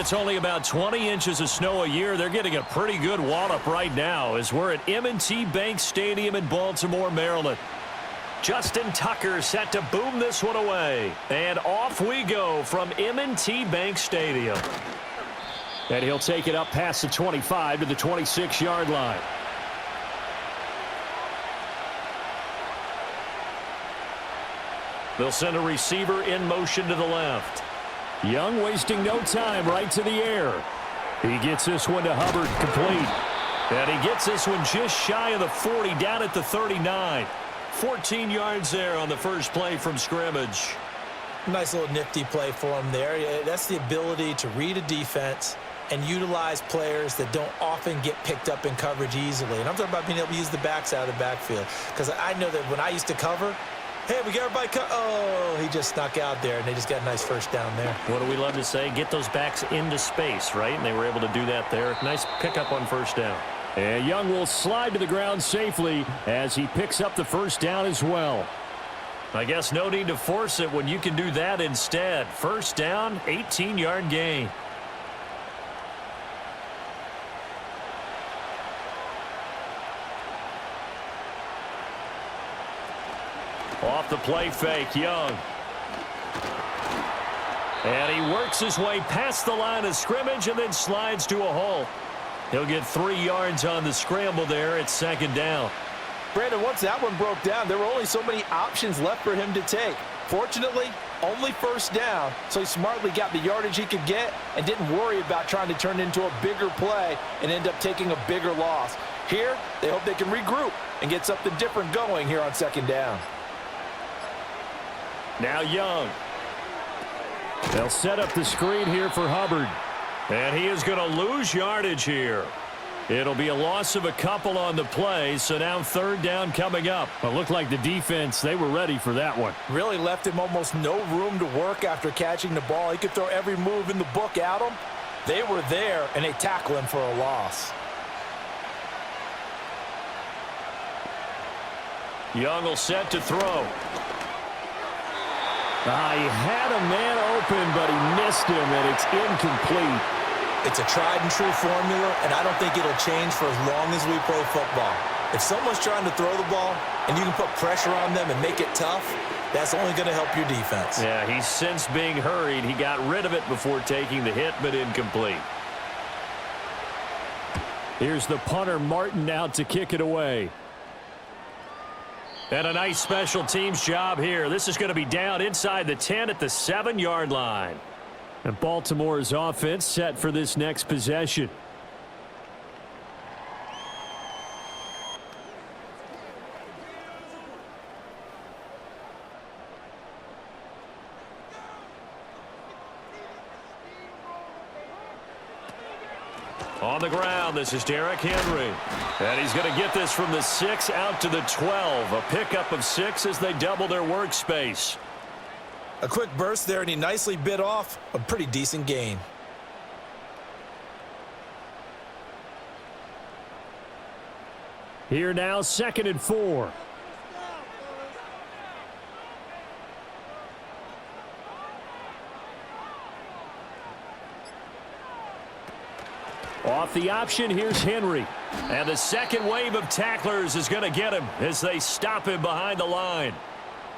gets only about 20 inches of snow a year. They're getting a pretty good wallop right now as we're at M&T Bank Stadium in Baltimore, Maryland. Justin Tucker set to boom this one away. And off we go from M&T Bank Stadium. And he'll take it up past the 25 to the 26-yard line. They'll send a receiver in motion to the left. Young wasting no time, right to the air. He gets this one to Hubbard, complete. And he gets this one just shy of the 40, down at the 39. 14 yards there on the first play from scrimmage. Nice little nifty play for him there. That's the ability to read a defense and utilize players that don't often get picked up in coverage easily. And I'm talking about being able to use the backs out of the backfield. Because I know that when I used to cover, hey, we got everybody cut. Oh, he just snuck out there, and they just got a nice first down there. What do we love to say? Get those backs into space, right? And they were able to do that there. Nice pickup on first down. And Young will slide to the ground safely as he picks up the first down as well. I guess no need to force it when you can do that instead. First down, 18-yard gain. Off the play fake, Young. And he works his way past the line of scrimmage and then slides to a halt. He'll get 3 yards on the scramble there at second down. Brandon, once that one broke down, there were only so many options left for him to take. Fortunately, only first down, so he smartly got the yardage he could get and didn't worry about trying to turn it into a bigger play and end up taking a bigger loss. Here, they hope they can regroup and get something different going here on second down. Now Young. They'll set up the screen here for Hubbard. And he is going to lose yardage here. It'll be a loss of a couple on the play, so now third down coming up. It looked like the defense, they were ready for that one. Really left him almost no room to work after catching the ball. He could throw every move in the book at him. They were there, and they tackle him for a loss. Young will set to throw. He had a man open, but he missed him, and it's incomplete. It's a tried-and-true formula, and I don't think it'll change for as long as we play football. If someone's trying to throw the ball, and you can put pressure on them and make it tough, that's only going to help your defense. Yeah, he's since being hurried. He got rid of it before taking the hit, but incomplete. Here's the punter, Martin, out to kick it away. And a nice special teams job here. This is going to be down inside the 10 at the 7-yard line. And Baltimore's offense set for this next possession. On the ground, this is Derrick Henry. And he's going to get this from the 6 out to the 12. A pickup of 6 as they double their workspace. A quick burst there, and he nicely bit off a pretty decent gain. Here now, 2nd and 4. Off the option, here's Henry. And the second wave of tacklers is going to get him as they stop him behind the line.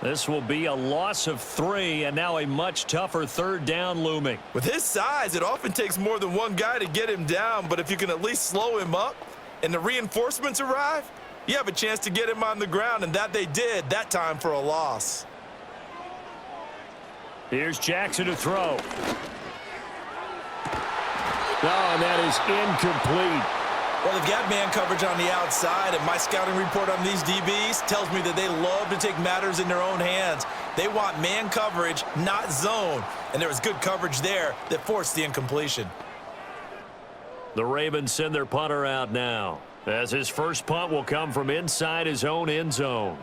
This will be a loss of 3, and now a much tougher third down looming. With his size, it often takes more than one guy to get him down, but if you can at least slow him up and the reinforcements arrive, you have a chance to get him on the ground, and that they did that time for a loss. Here's Jackson to throw. Oh, and that is incomplete. Well, they've got man coverage on the outside, and my scouting report on these DBs tells me that they love to take matters in their own hands. They want man coverage, not zone, and there was good coverage there that forced the incompletion. The Ravens send their punter out now, as his first punt will come from inside his own end zone.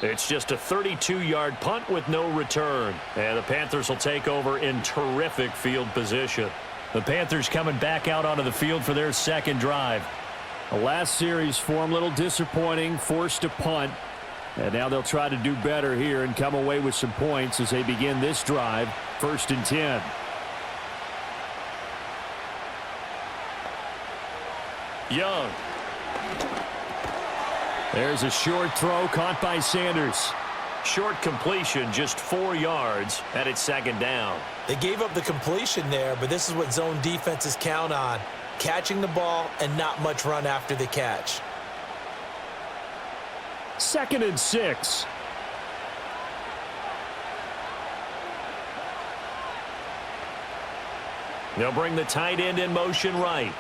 It's just a 32-yard punt with no return. And the Panthers will take over in terrific field position. The Panthers coming back out onto the field for their second drive. The last series for them, a little disappointing, forced to punt. And now they'll try to do better here and come away with some points as they begin this drive. 1st and 10. Young. There's a short throw caught by Sanders. Short completion, just 4 yards, and it's 2nd down. They gave up the completion there, but this is what zone defenses count on. Catching the ball and not much run after the catch. 2nd and 6. They'll bring the tight end in motion right.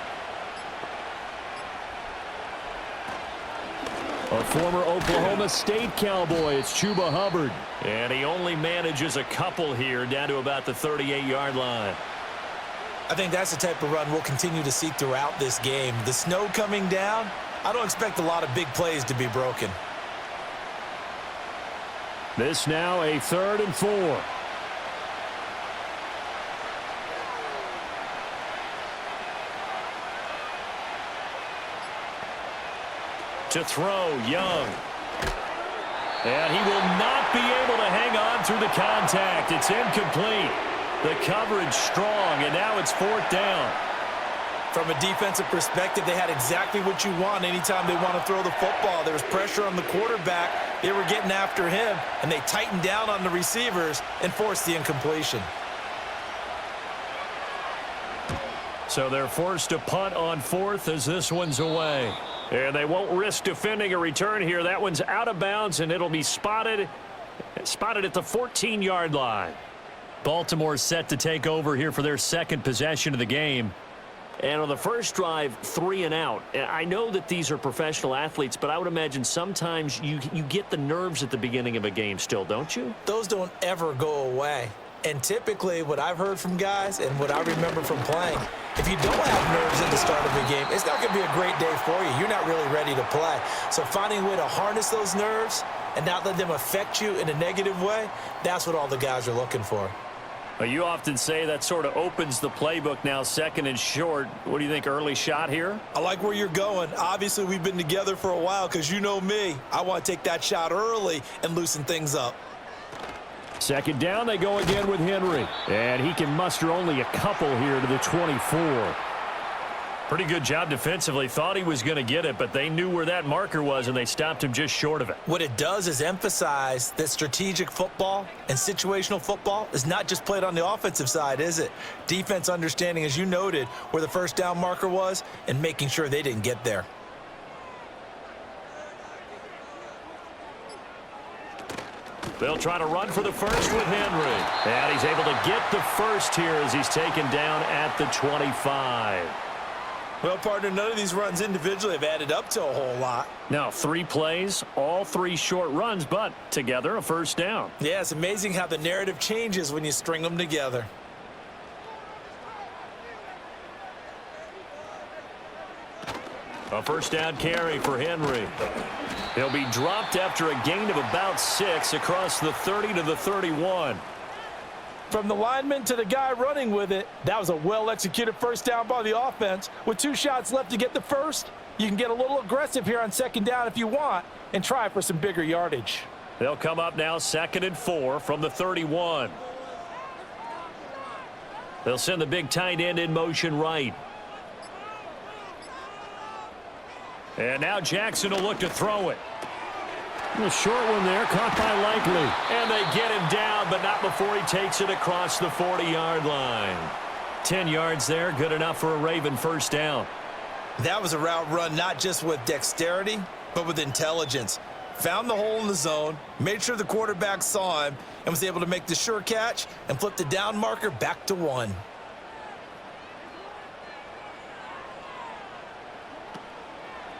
A former Oklahoma State Cowboy, it's Chuba Hubbard. And he only manages a couple here down to about the 38-yard line. I think that's the type of run we'll continue to see throughout this game. The snow coming down, I don't expect a lot of big plays to be broken. This now a 3rd and 4. To throw, Young. And he will not be able to hang on through the contact. It's incomplete. The coverage strong, and now it's 4th down. From a defensive perspective, they had exactly what you want anytime they want to throw the football. There was pressure on the quarterback. They were getting after him, and they tightened down on the receivers and forced the incompletion. So they're forced to punt on 4th as this one's away. And they won't risk defending a return here. That one's out of bounds, and it'll be spotted at the 14-yard line. Baltimore's set to take over here for their 2nd possession of the game. And on the first drive, 3 and out. I know that these are professional athletes, but I would imagine sometimes you get the nerves at the beginning of a game still, don't you? Those don't ever go away. And typically, what I've heard from guys and what I remember from playing, if you don't have nerves at the start of a game, it's not going to be a great day for you. You're not really ready to play. So finding a way to harness those nerves and not let them affect you in a negative way, that's what all the guys are looking for. Well, you often say that sort of opens the playbook now, 2nd and short. What do you think, early shot here? I like where you're going. Obviously, we've been together for a while because you know me. I want to take that shot early and loosen things up. 2nd down, they go again with Henry. And he can muster only a couple here to the 24. Pretty good job defensively. Thought he was going to get it, but they knew where that marker was, and they stopped him just short of it. What it does is emphasize that strategic football and situational football is not just played on the offensive side, is it? Defense understanding, as you noted, where the 1st down marker was and making sure they didn't get there. They'll try to run for the 1st with Henry. And he's able to get the 1st here as he's taken down at the 25. Well, partner, none of these runs individually have added up to a whole lot. Now, 3 plays, all 3 short runs, but together a 1st down. Yeah, it's amazing how the narrative changes when you string them together. A 1st down carry for Henry. He'll be dropped after a gain of about 6 across the 30 to the 31. From the lineman to the guy running with it, that was a well-executed 1st down by the offense. With 2 shots left to get the 1st, you can get a little aggressive here on 2nd down if you want and try for some bigger yardage. They'll come up now 2nd and 4 from the 31. They'll send the big tight end in motion right. And now Jackson will look to throw it. A short one there, caught by Likely. And they get him down, but not before he takes it across the 40-yard line. 10 yards there, good enough for a Raven 1st down. That was a route run not just with dexterity, but with intelligence. Found the hole in the zone, made sure the quarterback saw him, and was able to make the sure catch and flip the down marker back to 1.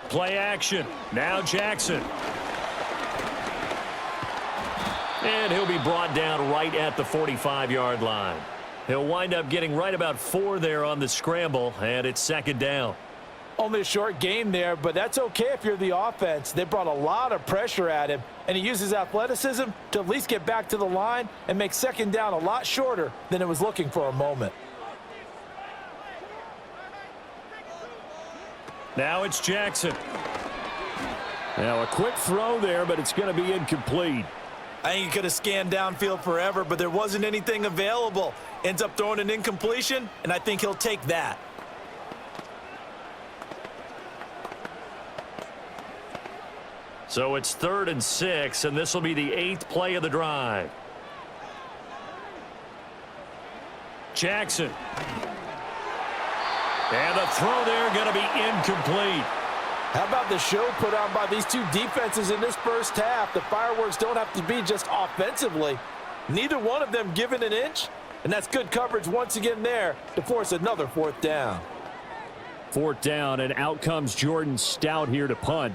Play action. Now Jackson. And he'll be brought down right at the 45-yard line. He'll wind up getting right about 4 there on the scramble, and it's 2nd down. Only a short gain there, but that's okay if you're the offense. They brought a lot of pressure at him, and he uses athleticism to at least get back to the line and make 2nd down a lot shorter than it was looking for a moment. Now it's Jackson. Now a quick throw there, but it's going to be incomplete. I think he could have scanned downfield forever, but there wasn't anything available. Ends up throwing an incompletion, and I think he'll take that. So it's 3rd and 6, and this will be the 8th play of the drive. Jackson. And the throw there going to be incomplete. How about the show put on by these two defenses in this first half? The fireworks don't have to be just offensively. Neither one of them given an inch, and that's good coverage once again there to force another 4th down. 4th down, and out comes Jordan Stout here to punt.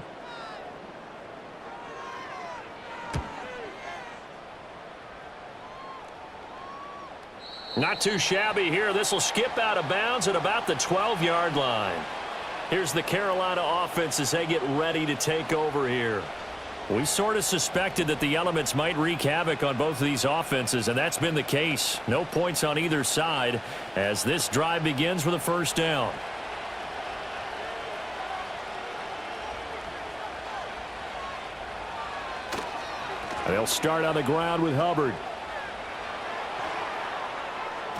Not too shabby here. This will skip out of bounds at about the 12-yard line. Here's the Carolina offense as they get ready to take over here. We sort of suspected that the elements might wreak havoc on both of these offenses, and that's been the case. No points on either side as this drive begins with a 1st down. They'll start on the ground with Hubbard.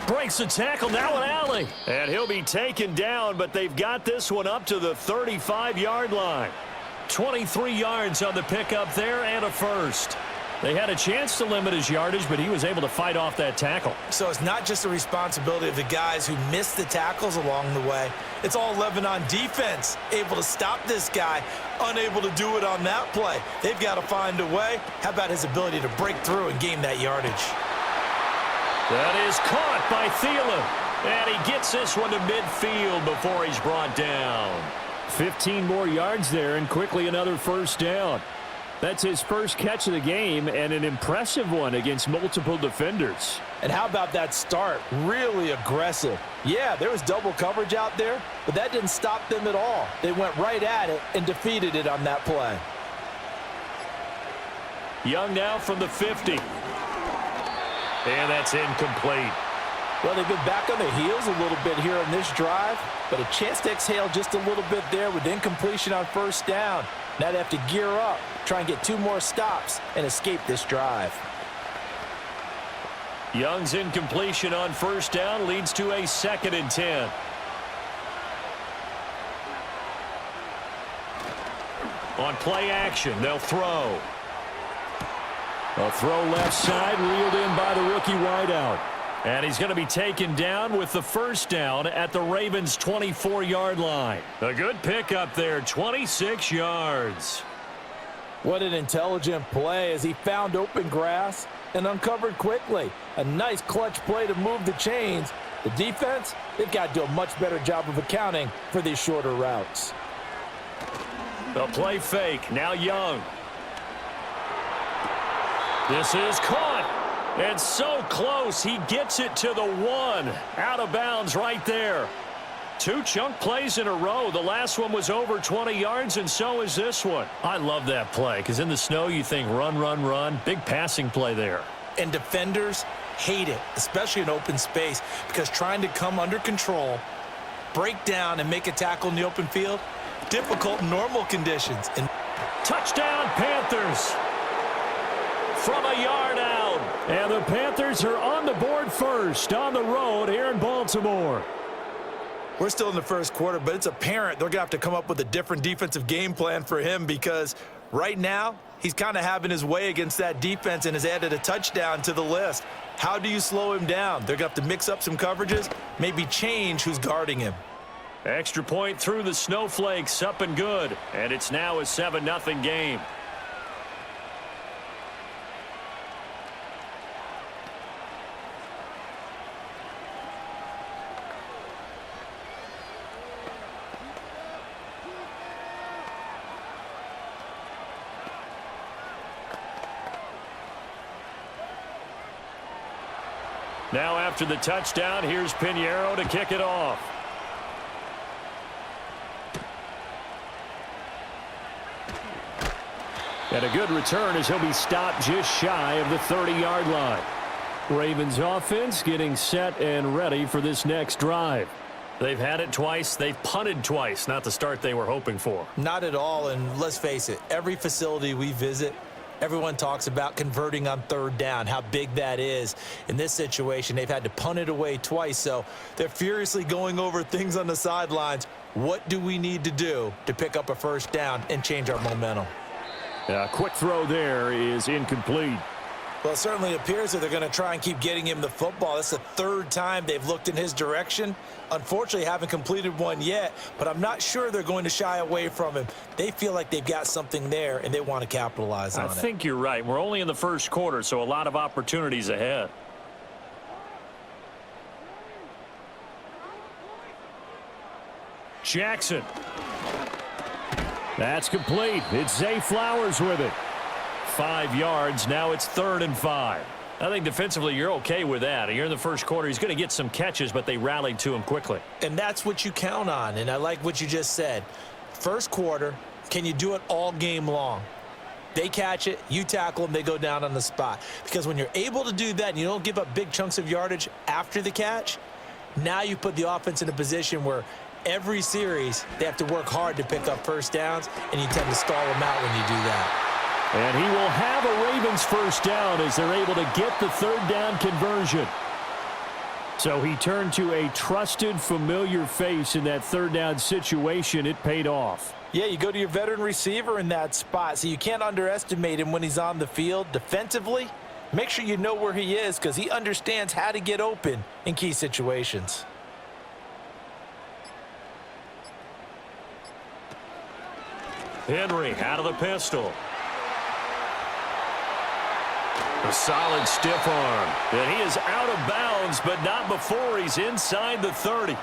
Breaks the tackle, now an alley. And he'll be taken down, but they've got this one up to the 35-yard line. 23 yards on the pickup there and a 1st. They had a chance to limit his yardage, but he was able to fight off that tackle. So it's not just the responsibility of the guys who missed the tackles along the way. It's all 11 on defense, able to stop this guy, unable to do it on that play. They've got to find a way. How about his ability to break through and gain that yardage? That is caught by Thielen. And he gets this one to midfield before he's brought down. 15 more yards there and quickly another 1st down. That's his first catch of the game and an impressive one against multiple defenders. And how about that start? Really aggressive. Yeah, there was double coverage out there, but that didn't stop them at all. They went right at it and defeated it on that play. Young now from the 50. And that's incomplete. Well, they've been back on their heels a little bit here on this drive, but a chance to exhale just a little bit there with incompletion on 1st down. Now they have to gear up, try and get 2 more stops and escape this drive. Young's incompletion on 1st down leads to a 2nd and 10. On play action, they'll throw. A throw left side, reeled in by the rookie wideout. And he's going to be taken down with the 1st down at the Ravens' 24-yard line. A good pickup there, 26 yards. What an intelligent play as he found open grass and uncovered quickly. A nice clutch play to move the chains. The defense, they've got to do a much better job of accounting for these shorter routes. The play fake, now Young. This is caught. And so close, he gets it to the 1. Out of bounds right there. 2 chunk plays in a row. The last one was over 20 yards, and so is this one. I love that play, because in the snow you think run, run, run. Big passing play there. And defenders hate it, especially in open space, because trying to come under control, break down, and make a tackle in the open field, difficult in normal conditions. And touchdown, Panthers. From a yard out. And the Panthers are on the board first on the road here in Baltimore. We're still in the first quarter, but it's apparent they're going to have to come up with a different defensive game plan for him because right now he's kind of having his way against that defense and has added a touchdown to the list. How do you slow him down? They're going to have to mix up some coverages, maybe change who's guarding him. Extra point through the snowflakes, up and good. And it's now a 7-0 game. Now after the touchdown, here's Pinheiro to kick it off. And a good return as he'll be stopped just shy of the 30-yard line. Ravens offense getting set and ready for this next drive. They've had it twice. They've punted twice. Not the start they were hoping for. Not at all, and let's face it, every facility we visit, everyone talks about converting on third down, how big that is. In this situation, they've had to punt it away twice, so they're furiously going over things on the sidelines. What do we need to do to pick up a first down and change our momentum? A quick throw there is incomplete. Well, it certainly appears that they're going to try and keep getting him the football. That's the third time they've looked in his direction. Unfortunately, haven't completed one yet, but I'm not sure they're going to shy away from him. They feel like they've got something there, and they want to capitalize on it. I think you're right. We're only in the first quarter, so a lot of opportunities ahead. Jackson. That's complete. It's Zay Flowers with it. 5 yards. Now it's 3rd and 5. I think defensively you're okay with that. You're in the first quarter. He's going to get some catches, but they rallied to him quickly. And that's what you count on, and I like what you just said. First quarter, can you do it all game long? They catch it, you tackle them, they go down on the spot. Because when you're able to do that and you don't give up big chunks of yardage after the catch, now you put the offense in a position where every series they have to work hard to pick up first downs, and you tend to stall them out when you do that. And he will have a Ravens first down as they're able to get the third down conversion. So he turned to a trusted, familiar face in that third down situation. It paid off. Yeah, you go to your veteran receiver in that spot, so you can't underestimate him when he's on the field. Defensively, make sure you know where he is because he understands how to get open in key situations. Henry out of the pistol. A solid stiff arm. And he is out of bounds, but not before he's inside the 30.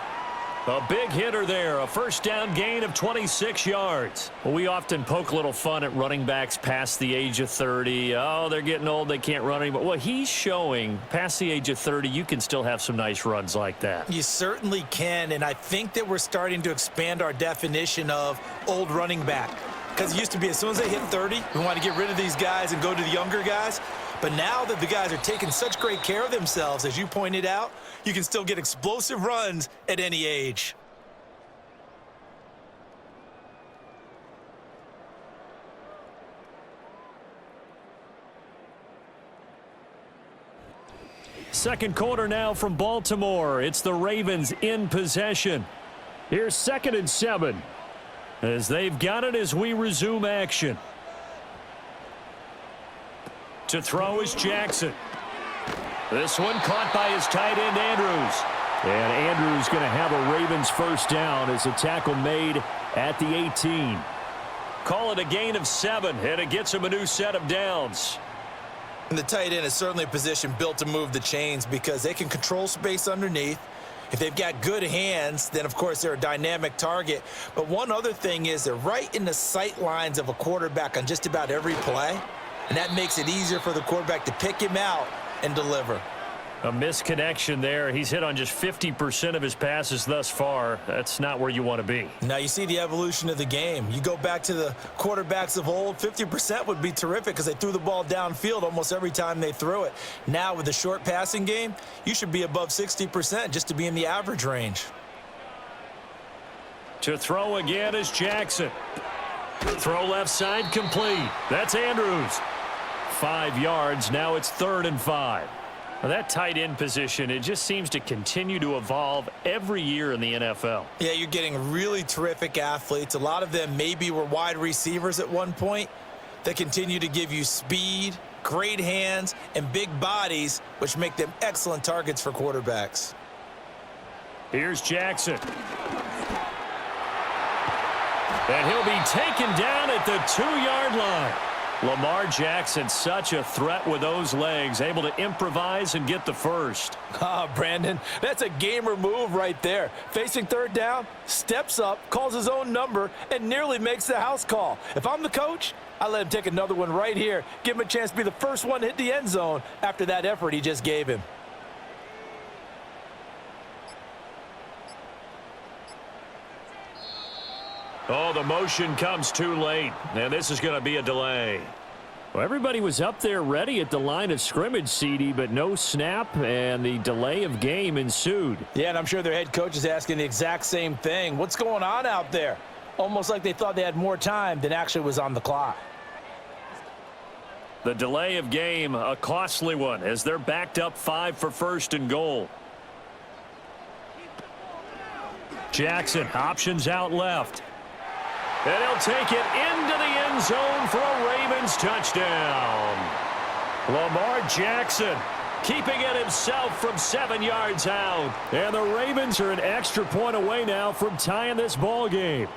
A big hitter there. A first down gain of 26 yards. Well, we often poke a little fun at running backs past the age of 30. Oh, they're getting old. They can't run anymore. Well, he's showing past the age of 30, you can still have some nice runs like that. You certainly can, and I think that we're starting to expand our definition of old running back. Because it used to be as soon as they hit 30, we want to get rid of these guys and go to the younger guys. But now that the guys are taking such great care of themselves, as you pointed out, you can still get explosive runs at any age. Second quarter now from Baltimore. It's the Ravens in possession. Here's 2nd and 7. As they've got it as we resume action. To throw is Jackson. This one caught by his tight end, Andrews. And Andrews going to have a Ravens first down as a tackle made at the 18. Call it a gain of 7, and it gets him a new set of downs. And the tight end is certainly a position built to move the chains because they can control space underneath. If they've got good hands, then, of course, they're a dynamic target. But one other thing is they're right in the sight lines of a quarterback on just about every play. And that makes it easier for the quarterback to pick him out and deliver. A misconnection there. He's hit on just 50% of his passes thus far. That's not where you want to be. Now, you see the evolution of the game. You go back to the quarterbacks of old, 50% would be terrific because they threw the ball downfield almost every time they threw it. Now, with the short passing game, you should be above 60% just to be in the average range. To throw again is Jackson. Throw left side complete. That's Andrews. 5 yards. Now it's 3rd and 5. Now that tight end position, it just seems to continue to evolve every year in the NFL. Yeah, you're getting really terrific athletes. A lot of them maybe were wide receivers at one point. They continue to give you speed, great hands, and big bodies, which make them excellent targets for quarterbacks. Here's Jackson. And he'll be taken down at the 2-yard line. Lamar Jackson, such a threat with those legs, able to improvise and get the first. Brandon, that's a gamer move right there. Facing third down, steps up, calls his own number, and nearly makes the house call. If I'm the coach, I let him take another one right here. Give him a chance to be the first one to hit the end zone after that effort he just gave him. Oh, the motion comes too late, and this is going to be a delay. Well, everybody was up there ready at the line of scrimmage, CD, but no snap, and the delay of game ensued. Yeah, and I'm sure their head coach is asking the exact same thing. What's going on out there? Almost like they thought they had more time than actually was on the clock. The delay of game, a costly one, as they're backed up 5 for first and goal. Jackson, options out left. And he'll take it into the end zone for a Ravens touchdown. Lamar Jackson keeping it himself from 7 yards out. And the Ravens are an extra point away now from tying this ball game.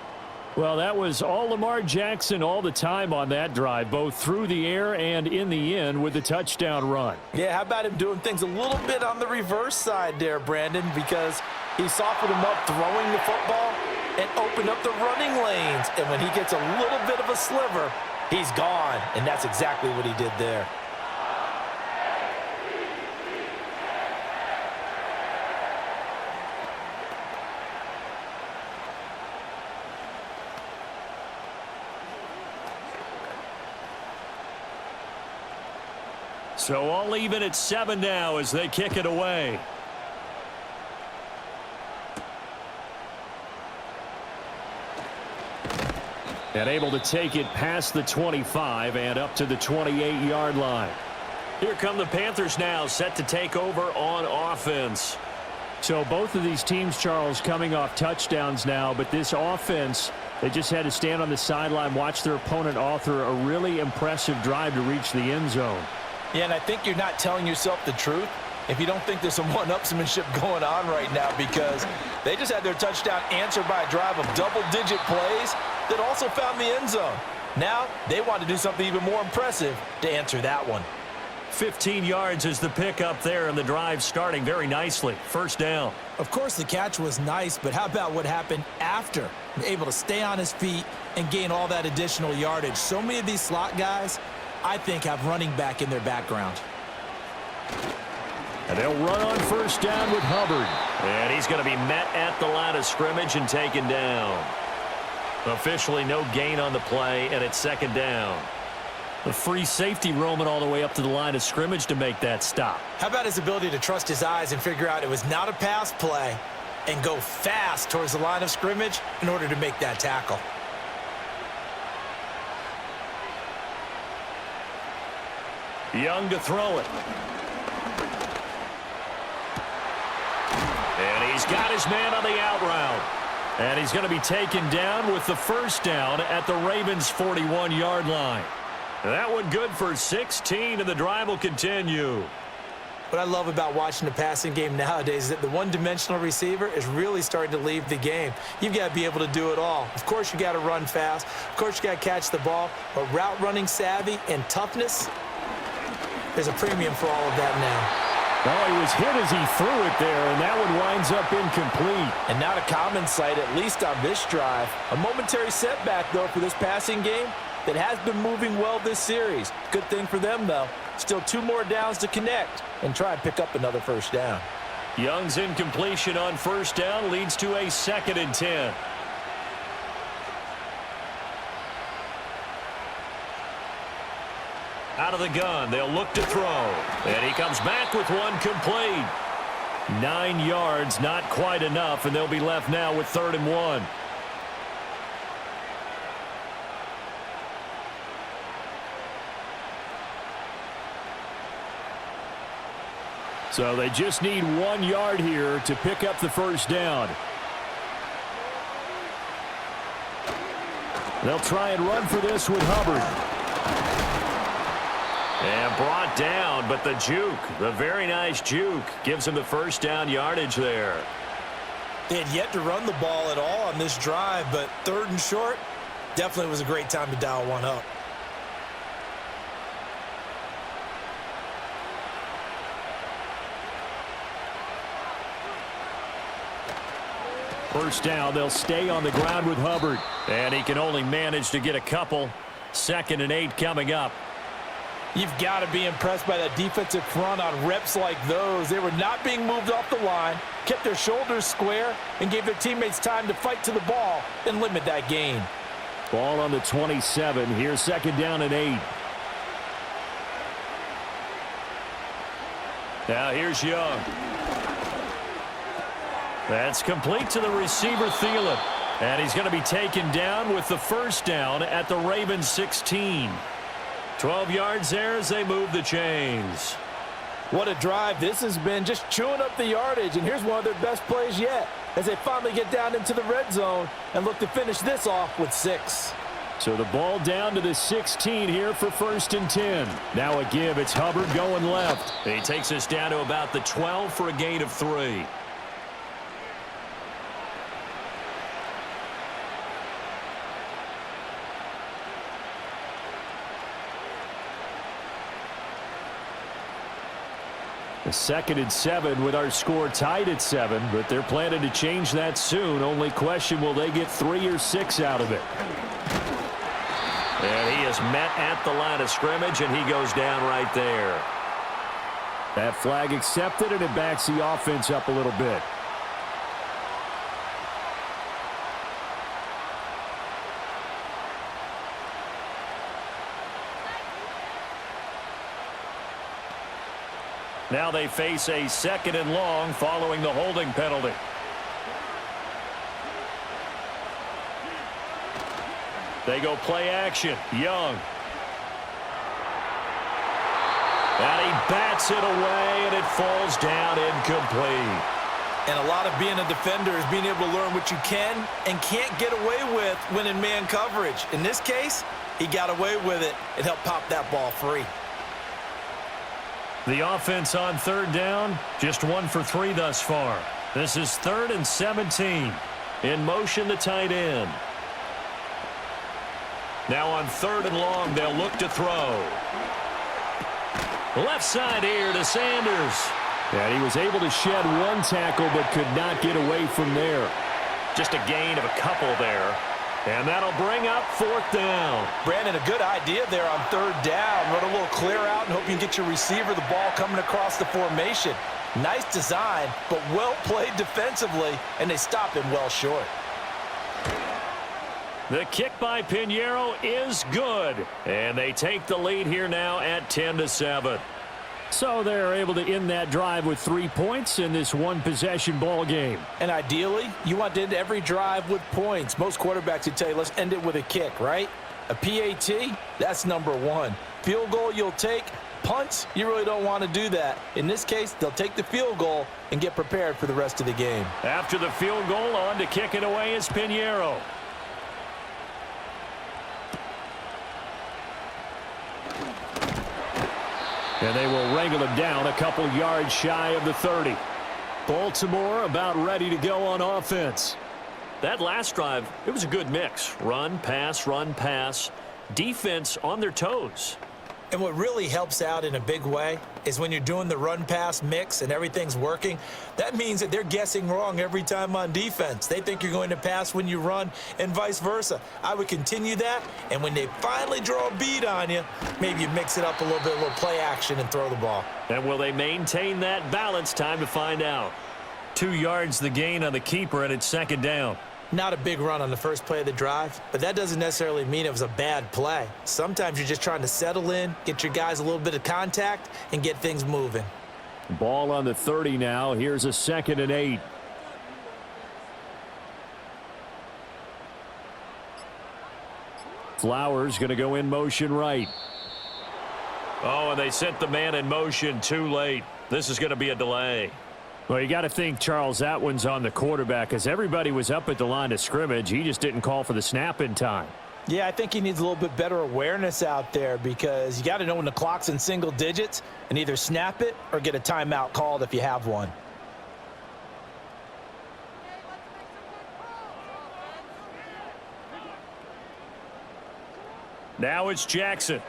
Well, that was all Lamar Jackson all the time on that drive, both through the air and in the end with the touchdown run. Yeah, how about him doing things a little bit on the reverse side there, Brandon, because he softened him up throwing the football and opened up the running lanes. And when he gets a little bit of a sliver, he's gone. And that's exactly what he did there. So all even at 7 now as they kick it away. And able to take it past the 25 and up to the 28-yard line. Here come the Panthers now, set to take over on offense. So both of these teams, Charles, coming off touchdowns now, but this offense, they just had to stand on the sideline, watch their opponent author a really impressive drive to reach the end zone. Yeah, and I think you're not telling yourself the truth if you don't think there's some one-upsmanship going on right now, because they just had their touchdown answered by a drive of double-digit plays that also found the end zone. Now they want to do something even more impressive to answer that one. 15 yards is the pickup there, and the drive starting very nicely. First down. Of course, the catch was nice, but how about what happened after? Able to stay on his feet and gain all that additional yardage. So many of these slot guys, I think, have running back in their background. And they'll run on first down with Hubbard. And he's going to be met at the line of scrimmage and taken down. Officially no gain on the play, and it's second down. The free safety roaming all the way up to the line of scrimmage to make that stop. How about his ability to trust his eyes and figure out it was not a pass play and go fast towards the line of scrimmage in order to make that tackle? Young to throw it. And he's got his man on the out route. And he's going to be taken down with the first down at the Ravens' 41-yard line. That one good for 16, and the drive will continue. What I love about watching the passing game nowadays is that the one-dimensional receiver is really starting to leave the game. You've got to be able to do it all. Of course, you got to run fast. Of course, you got to catch the ball. But route running savvy and toughness, there's a premium for all of that now. Well, he was hit as he threw it there, and that one winds up incomplete. And not a common sight, at least on this drive. A momentary setback, though, for this passing game that has been moving well this series. Good thing for them, though. Still 2 more downs to connect and try and pick up another first down. Young's incompletion on first down leads to a 2nd and 10. Out of the gun, they'll look to throw. And he comes back with one complete. 9 yards, not quite enough, and they'll be left now with 3rd and 1. So they just need 1 yard here to pick up the first down. They'll try and run for this with Hubbard. And brought down, but the juke, the very nice juke, gives him the first down yardage there. They had yet to run the ball at all on this drive, but 3rd and short definitely was a great time to dial one up. First down, they'll stay on the ground with Hubbard. And he can only manage to get a couple. 2nd and 8 coming up. You've got to be impressed by that defensive front on reps like those. They were not being moved off the line, kept their shoulders square, and gave their teammates time to fight to the ball and limit that gain. Ball on the 27. Here's 2nd down and 8. Now here's Young. That's complete to the receiver, Thielen. And he's going to be taken down with the first down at the Ravens 16. 12 yards there as they move the chains. What a drive this has been, just chewing up the yardage. And here's one of their best plays yet as they finally get down into the red zone and look to finish this off with 6. So the ball down to the 16 here for 1st and 10. Now a give. It's Hubbard going left. He takes us down to about the 12 for a gain of 3. A 2nd and 7 with our score tied at 7, but they're planning to change that soon. Only question, will they get 3 or 6 out of it? And he is met at the line of scrimmage, and he goes down right there. That flag accepted, and it backs the offense up a little bit. Now they face a 2nd and long following the holding penalty. They go play action. Young. And he bats it away, and it falls down incomplete. And a lot of being a defender is being able to learn what you can and can't get away with when in man coverage. In this case, he got away with it and helped pop that ball free. The offense on 3rd down, just 1 for 3 thus far. This is 3rd and 17. In motion, the tight end. Now on 3rd and long, they'll look to throw. Left side here to Sanders. And he was able to shed 1 tackle, but could not get away from there. Just a gain of a couple there. And that'll bring up 4th down. Brandon, a good idea there on 3rd down. Run a little clear out and hope you can get your receiver the ball coming across the formation. Nice design, but well played defensively, and they stop him well short. The kick by Pinheiro is good. And they take the lead here now at 10-7. So they're able to end that drive with 3 points in this one-possession ball game. And ideally, you want to end every drive with points. Most quarterbacks would tell you, let's end it with a kick, right? A PAT, that's number 1. Field goal you'll take. Punts, you really don't want to do that. In this case, they'll take the field goal and get prepared for the rest of the game. After the field goal, on to kick it away is Pinheiro. And they will wrangle him down a couple yards shy of the 30. Baltimore about ready to go on offense. That last drive, it was a good mix. Run, pass, defense on their toes. And what really helps out in a big way is when you're doing the run-pass mix and everything's working, that means that they're guessing wrong every time on defense. They think you're going to pass when you run and vice versa. I would continue that, and when they finally draw a bead on you, maybe you mix it up a little bit, a little play action and throw the ball. And will they maintain that balance? Time to find out. 2 yards the gain on the keeper, and it's 2nd down. Not a big run on the first play of the drive, but that doesn't necessarily mean it was a bad play. Sometimes you're just trying to settle in, get your guys a little bit of contact, and get things moving. Ball on the 30 now. Here's a 2nd and 8. Flowers going to go in motion right. Oh, and they sent the man in motion too late. This is going to be a delay. Well, you got to think, Charles, that one's on the quarterback because everybody was up at the line of scrimmage. He just didn't call for the snap in time. Yeah, I think he needs a little bit better awareness out there because you got to know when the clock's in single digits and either snap it or get a timeout called if you have one. Now it's Jackson.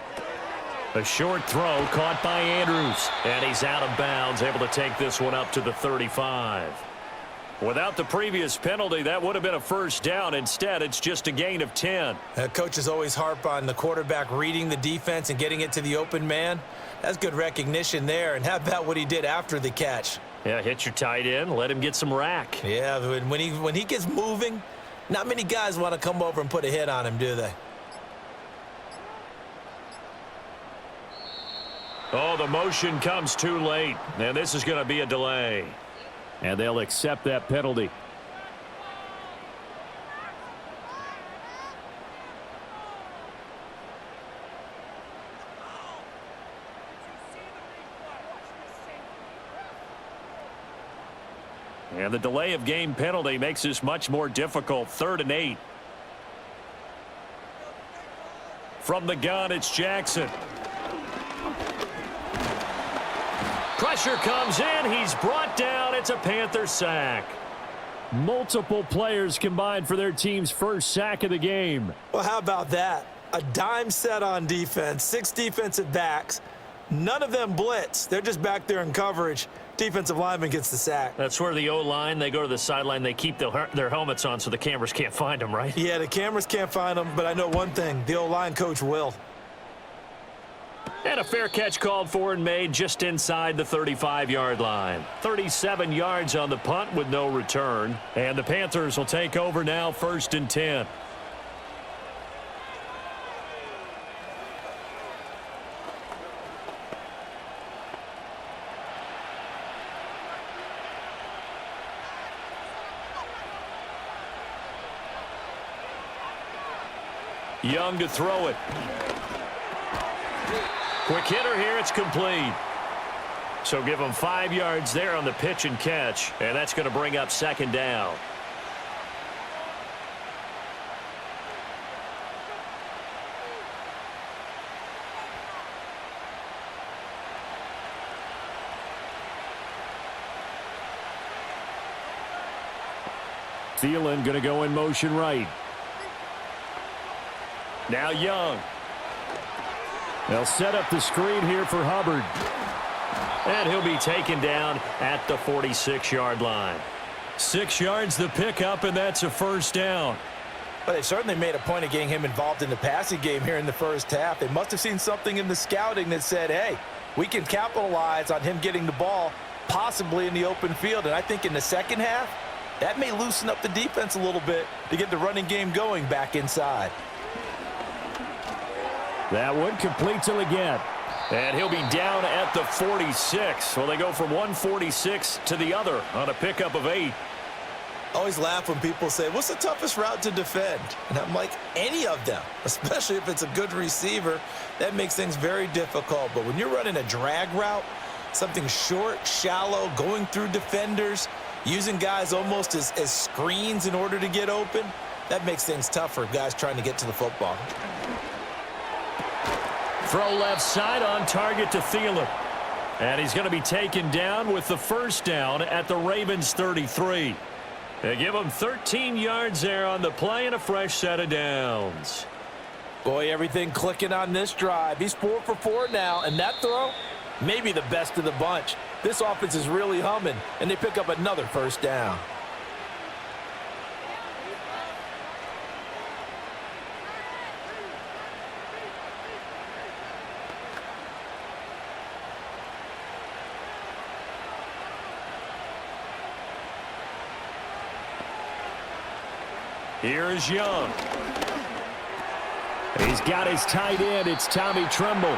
A short throw caught by Andrews. And he's out of bounds, able to take this one up to the 35. Without the previous penalty, that would have been a first down. Instead, it's just a gain of 10. Coaches always harp on the quarterback reading the defense and getting it to the open man. That's good recognition there. And how about what he did after the catch? Yeah, hit your tight end, let him get some rack. Yeah, when he gets moving, not many guys want to come over and put a hit on him, do they? Oh, the motion comes too late, and this is going to be a delay. And they'll accept that penalty. And the delay of game penalty makes this much more difficult. 3rd and 8. From the gun, it's Jackson. Pressure comes in. He's brought down. It's a Panther sack. Multiple players combined for their team's first sack of the game. Well, how about that? A dime set on defense, 6 defensive backs. None of them blitz. They're just back there in coverage. Defensive lineman gets the sack. That's where the O-line, they go to the sideline, they keep their helmets on so the cameras can't find them, right? Yeah, the cameras can't find them, but I know one thing. The O-line coach will. And a fair catch called for and made just inside the 35-yard line. 37 yards on the punt with no return. And the Panthers will take over now, 1st and 10. Young to throw it. Quick hitter here. It's complete. So give them 5 yards there on the pitch and catch. And that's going to bring up 2nd down. Thielen going to go in motion right. Now Young. They'll set up the screen here for Hubbard. And he'll be taken down at the 46-yard line. 6 yards the pickup, and that's a 1st down. Well, they certainly made a point of getting him involved in the passing game here in the first half. They must have seen something in the scouting that said, hey, we can capitalize on him getting the ball possibly in the open field. And I think in the second half, that may loosen up the defense a little bit to get the running game going back inside. That one completes him again. And he'll be down at the 46. Well, they go from 146 to the other on a pickup of 8. Always laugh when people say, what's the toughest route to defend? And I'm like, any of them, especially if it's a good receiver. That makes things very difficult. But when you're running a drag route, something short, shallow, going through defenders, using guys almost as screens in order to get open, that makes things tough for guys trying to get to the football. Throw left side on target to Thielen. And he's going to be taken down with the 1st down at the Ravens 33. They give him 13 yards there on the play and a fresh set of downs. Boy, everything clicking on this drive. He's 4 for 4 now, and that throw, maybe the best of the bunch. This offense is really humming, and they pick up another 1st down. Here's Young. He's got his tight end. It's Tommy Tremble.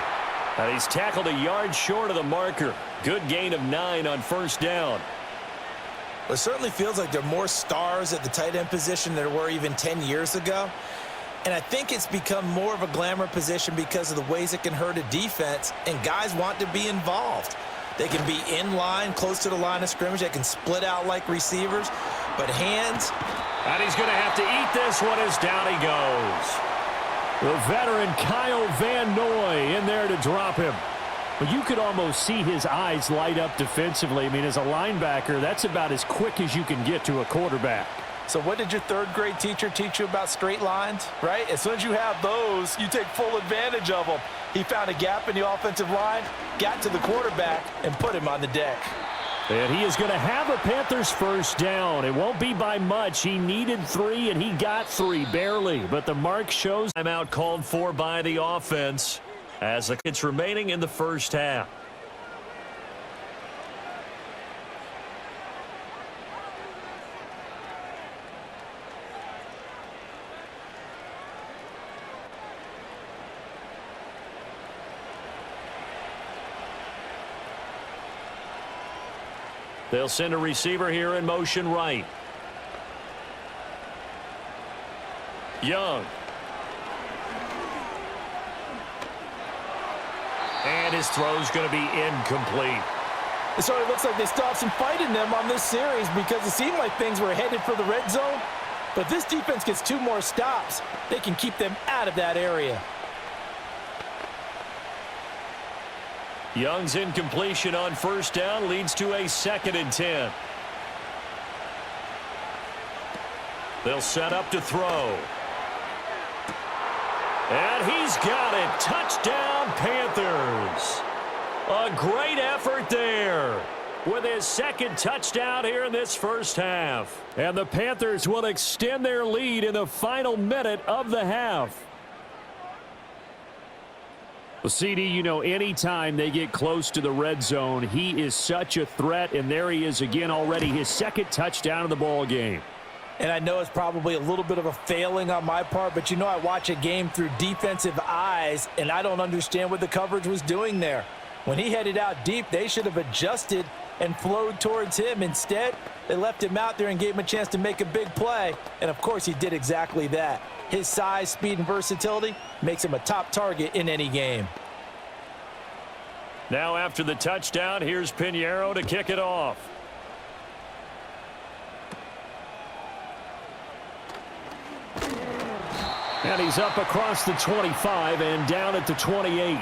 And he's tackled a yard short of the marker. Good gain of 9 on 1st down. Well, it certainly feels like there are more stars at the tight end position than there were even 10 years ago. And I think it's become more of a glamour position because of the ways it can hurt a defense, and guys want to be involved. They can be in line, close to the line of scrimmage. They can split out like receivers. But hands... And he's going to have to eat this one as down he goes. The veteran Kyle Van Noy in there to drop him. But you could almost see his eyes light up defensively. I mean, as a linebacker, that's about as quick as you can get to a quarterback. So what did your 3rd grade teacher teach you about straight lines, right? As soon as you have those, you take full advantage of them. He found a gap in the offensive line, got to the quarterback, and put him on the deck. And he is going to have a Panthers 1st down. It won't be by much. He needed 3, and he got 3, barely. But the mark shows timeout called for by the offense as it's remaining in the first half. They'll send a receiver here in motion right. Young. And his throw's going to be incomplete. It sort of looks like they still have some fight in them on this series because it seemed like things were headed for the red zone. But this defense gets 2 more stops. They can keep them out of that area. Young's incompletion on first down leads to a 2nd and 10. They'll set up to throw. And he's got it. Touchdown, Panthers. A great effort there with his 2nd touchdown here in this first half. And the Panthers will extend their lead in the final minute of the half. Well, CD, you know, anytime they get close to the red zone, he is such a threat, and there he is again already, his 2nd touchdown of the ball game. And I know it's probably a little bit of a failing on my part, but you know I watch a game through defensive eyes, and I don't understand what the coverage was doing there. When he headed out deep, they should have adjusted and flowed towards him. Instead, they left him out there and gave him a chance to make a big play, and of course he did exactly that. His size, speed, and versatility makes him a top target in any game. Now after the touchdown, here's Pinheiro to kick it off. And he's up across the 25 and down at the 28.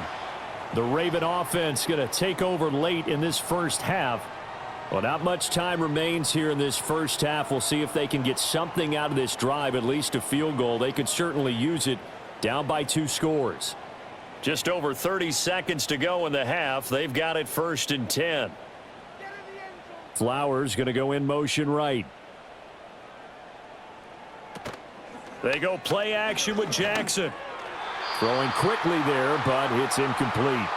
The Raven offense going to take over late in this first half. Well, not much time remains here in this first half. We'll see if they can get something out of this drive, at least a field goal. They could certainly use it, down by 2 scores. Just over 30 seconds to go in the half. They've got it 1st and 10. Flowers going to go in motion right. They go play action with Jackson. Throwing quickly there, but it's incomplete.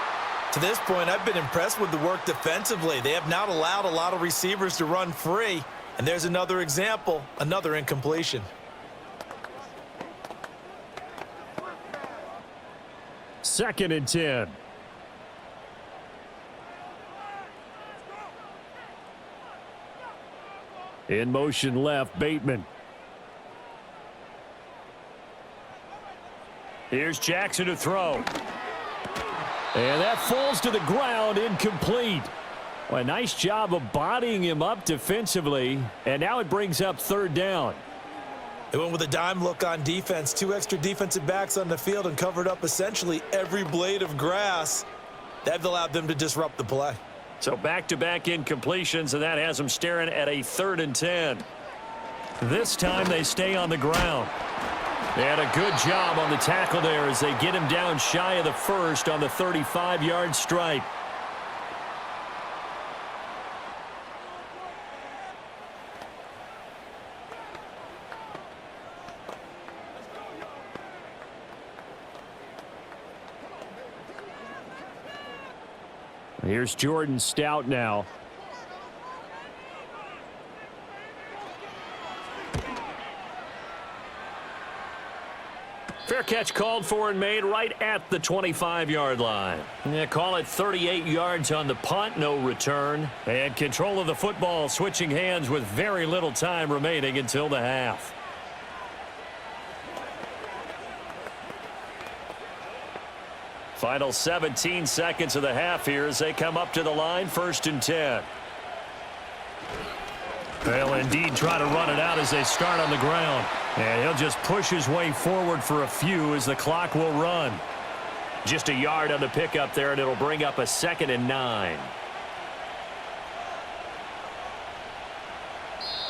To this point, I've been impressed with the work defensively. They have not allowed a lot of receivers to run free. And there's another example, another incompletion. 2nd and 10. In motion left, Bateman. Here's Jackson to throw. And that falls to the ground, incomplete. Well, a nice job of bodying him up defensively. And now it brings up 3rd down. They went with a dime look on defense. 2 extra defensive backs on the field and covered up essentially every blade of grass. That allowed them to disrupt the play. So back-to-back incompletions, and that has them staring at a 3rd and 10. This time they stay on the ground. They had a good job on the tackle there as they get him down shy of the 1st on the 35-yard stripe. Here's Jordan Stout now. Fair catch called for and made right at the 25-yard line. Yeah, call it 38 yards on the punt, no return. And control of the football switching hands with very little time remaining until the half. Final 17 seconds of the half here as they come up to the line, 1st and 10. They'll indeed try to run it out as they start on the ground. And he'll just push his way forward for a few as the clock will run. Just a yard on the pickup there, and it'll bring up a 2nd and 9.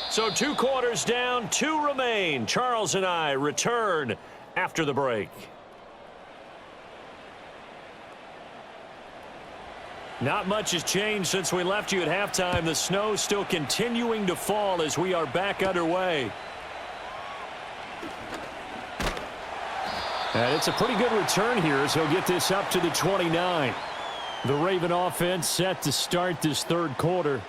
So 2 quarters down, 2 remain. Charles and I return after the break. Not much has changed since we left you at halftime. The snow still continuing to fall as we are back underway. And it's a pretty good return here as he'll get this up to the 29. The Raven offense set to start this 3rd quarter.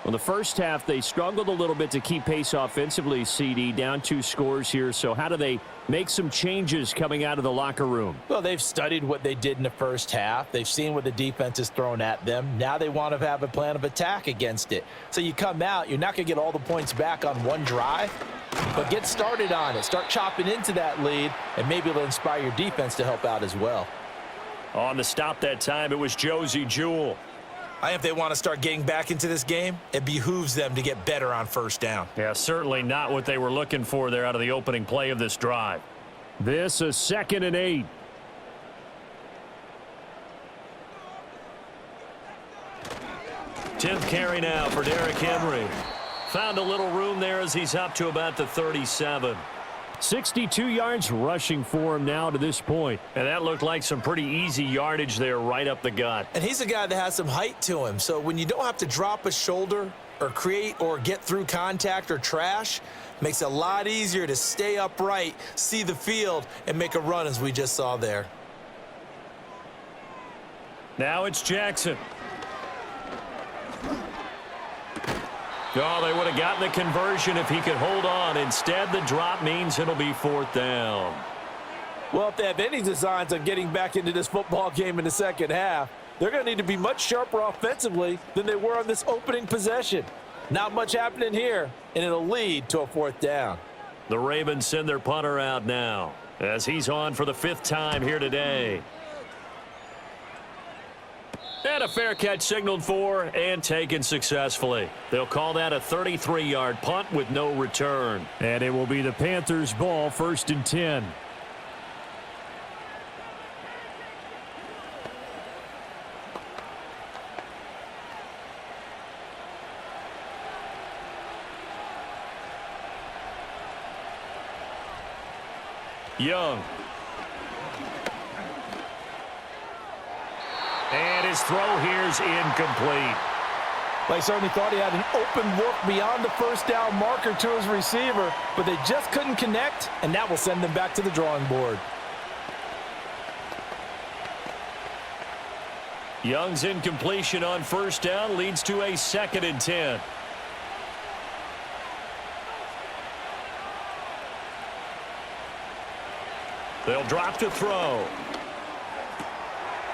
Well, the first half, they struggled a little bit to keep pace offensively, CD, down 2 scores here. So how do they make some changes coming out of the locker room? Well, they've studied what they did in the first half. They've seen what the defense has thrown at them. Now they want to have a plan of attack against it. So you come out, you're not going to get all the points back on one drive, but get started on it. Start chopping into that lead, and maybe it'll inspire your defense to help out as well. On the stop that time, it was Josie Jewell. I think if they want to start getting back into this game, it behooves them to get better on first down. Yeah, certainly not what they were looking for there out of the opening play of this drive. This is 2nd and 8. Tenth carry now for Derrick Henry. Found a little room there as he's up to about the 37. 62 yards rushing for him now to this point. And that looked like some pretty easy yardage there right up the gut. And he's a guy that has some height to him. So when you don't have to drop a shoulder or create or get through contact or trash, makes it a lot easier to stay upright, see the field, and make a run as we just saw there. Now it's Jackson. Oh, they would have gotten the conversion if he could hold on. Instead, the drop means it'll be 4th down. Well, if they have any designs on getting back into this football game in the second half, they're going to need to be much sharper offensively than they were on this opening possession. Not much happening here, and it'll lead to a 4th down. The Ravens send their punter out now as he's on for the 5th time here today. And a fair catch signaled for and taken successfully. They'll call that a 33-yard punt with no return. And it will be the Panthers' ball, 1st and 10. Young. And his throw here's incomplete. They certainly thought he had an open look beyond the first down marker to his receiver, but they just couldn't connect, and that will send them back to the drawing board. Young's incompletion on 1st down leads to a 2nd and 10. They'll drop to throw.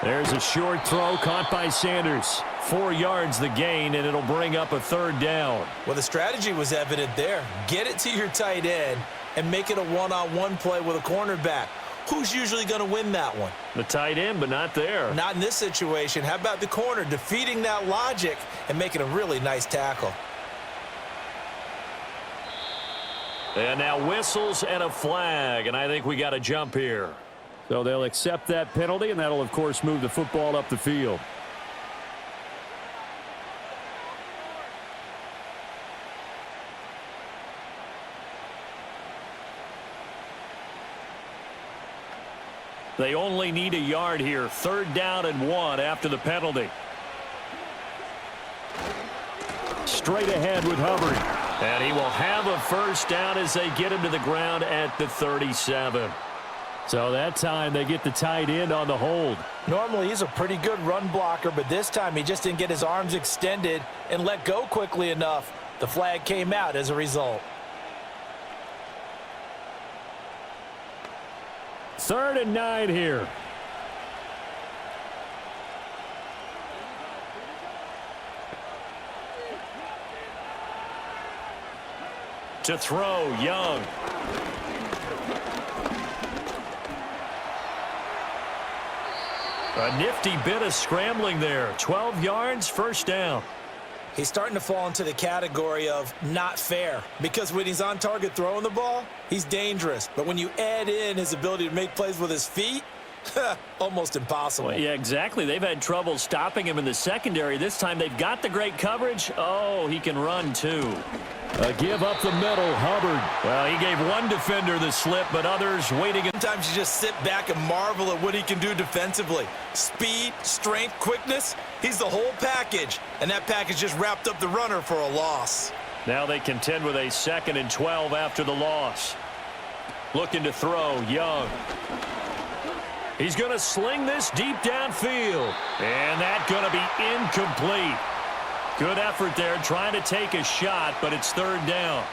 There's a short throw caught by Sanders. 4 yards the gain, and it'll bring up a 3rd down. Well, the strategy was evident there. Get it to your tight end and make it a one-on-one play with a cornerback. Who's usually going to win that one? The tight end, but not there. Not in this situation. How about the corner defeating that logic and making a really nice tackle? And now whistles and a flag, and I think we got a jump here. So they'll accept that penalty, and that'll, of course, move the football up the field. They only need a yard here. 3rd down and 1 after the penalty. Straight ahead with Hubbard. And he will have a 1st down as they get him to the ground at the 37. So that time they get the tight end on the hold. Normally he's a pretty good run blocker, but this time he just didn't get his arms extended and let go quickly enough. The flag came out as a result. 3rd and 9 here. To throw, Young. A nifty bit of scrambling there. 12 yards, 1st down. He's starting to fall into the category of not fair, because when he's on target throwing the ball, he's dangerous. But when you add in his ability to make plays with his feet, almost impossible. Well, yeah, exactly. They've had trouble stopping him in the secondary. This time they've got the great coverage. Oh, he can run too. A give up the middle, Hubbard. Well, he gave one defender the slip, but others waiting. Sometimes you just sit back and marvel at what he can do defensively. Speed, strength, quickness, he's the whole package. And that package just wrapped up the runner for a loss. Now they contend with a 2nd and 12 after the loss. Looking to throw, Young. He's going to sling this deep downfield. And that's going to be incomplete. Good effort there, trying to take a shot, but it's third down.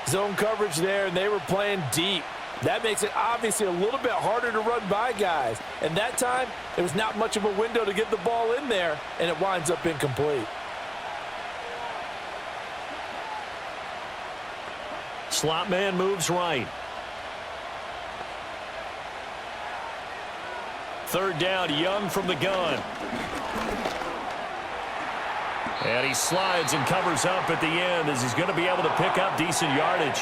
Zone coverage there, and they were playing deep. That makes it obviously a little bit harder to run by guys. And that time, there was not much of a window to get the ball in there, and it winds up incomplete. Slot man moves right. Third down, Young from the gun. And he slides and covers up at the end as he's going to be able to pick up decent yardage.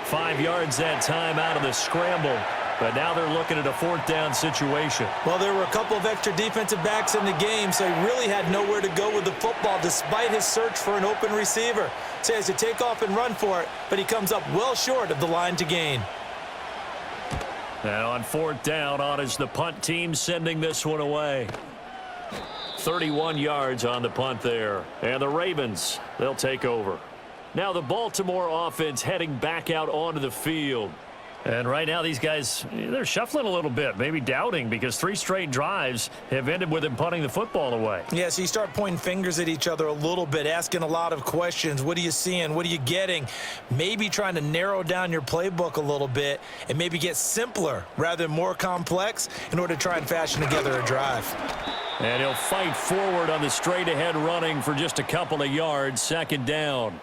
5 yards that time out of the scramble. But now they're looking at a fourth down situation. Well, there were a couple of extra defensive backs in the game, so he really had nowhere to go with the football despite his search for an open receiver. So he has to take off and run for it, but he comes up well short of the line to gain. And on fourth down, on is the punt team sending this one away. 31 yards on the punt there. And the Ravens, they'll take over. Now the Baltimore offense heading back out onto the field. And right now these guys, they're shuffling a little bit, maybe doubting, because 3 straight drives have ended with them punting the football away. Yeah, so you start pointing fingers at each other a little bit, asking a lot of questions. What are you seeing? What are you getting? Maybe trying to narrow down your playbook a little bit and maybe get simpler rather than more complex in order to try and fashion together a drive. And he'll fight forward on the straight-ahead running for just a couple of yards, second down.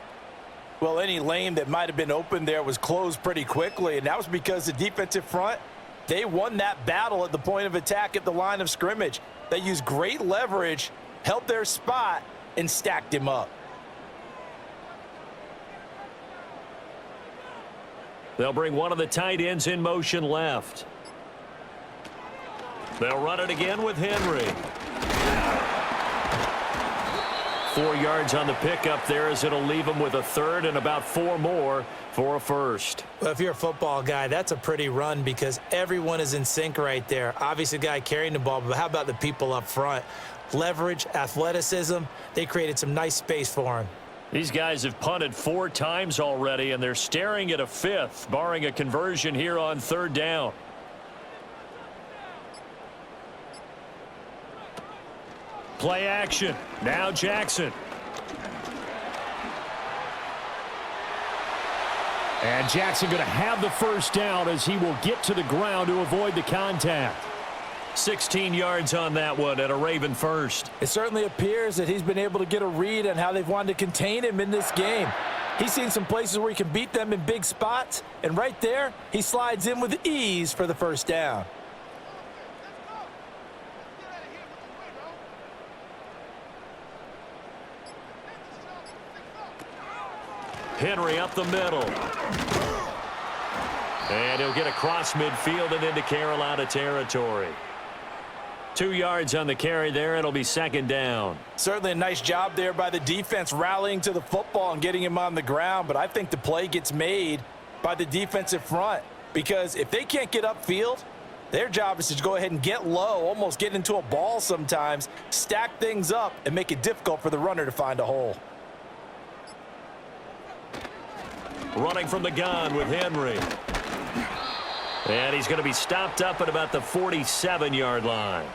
Well, any lane that might have been open there was closed pretty quickly, and that was because the defensive front, they won that battle at the point of attack at the line of scrimmage. They used great leverage, held their spot, and stacked him up. They'll bring one of the tight ends in motion left. They'll run it again with Henry. 4 yards on the pickup there as it'll leave him with a third and about 4 more for a first. Well, if you're a football guy, that's a pretty run because everyone is in sync right there. Obviously, the guy carrying the ball, but how about the people up front? Leverage, athleticism, they created some nice space for him. These guys have punted 4 times already, and they're staring at a 5th, barring a conversion here on third down. Play action. Now Jackson. And Jackson going to have the first down as he will get to the ground to avoid the contact. 16 yards on that one and a Raven first. It certainly appears that he's been able to get a read on how they've wanted to contain him in this game. He's seen some places where he can beat them in big spots, and right there, he slides in with ease for the first down. Henry up the middle. And he'll get across midfield and into Carolina territory. 2 yards on the carry there. It'll be second down. Certainly a nice job there by the defense rallying to the football and getting him on the ground, but I think the play gets made by the defensive front because if they can't get upfield, their job is to go ahead and get low, almost get into a ball sometimes, stack things up, and make it difficult for the runner to find a hole. Running from the gun with Henry. And he's going to be stopped up at about the 47-yard line.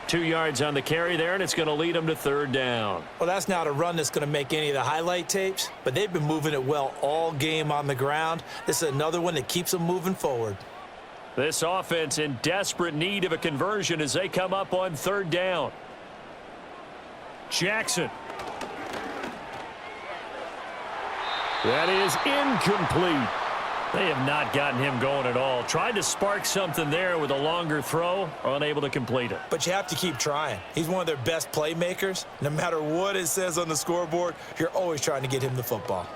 2 yards on the carry there, and it's going to lead him to third down. Well, that's not a run that's going to make any of the highlight tapes, but they've been moving it well all game on the ground. This is another one that keeps them moving forward. This offense in desperate need of a conversion as they come up on third down. Jackson. That is incomplete. They have not gotten him going at all. Tried to spark something there with a longer throw, unable to complete it. But you have to keep trying. He's one of their best playmakers. No matter what it says on the scoreboard, you're always trying to get him the football.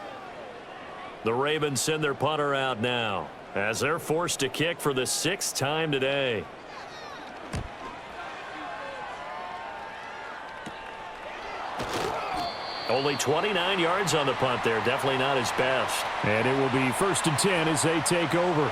The Ravens send their punter out now as they're forced to kick for the 6th time today. Only 29 yards on the punt there. Definitely not his best. And it will be 1st and 10 as they take over.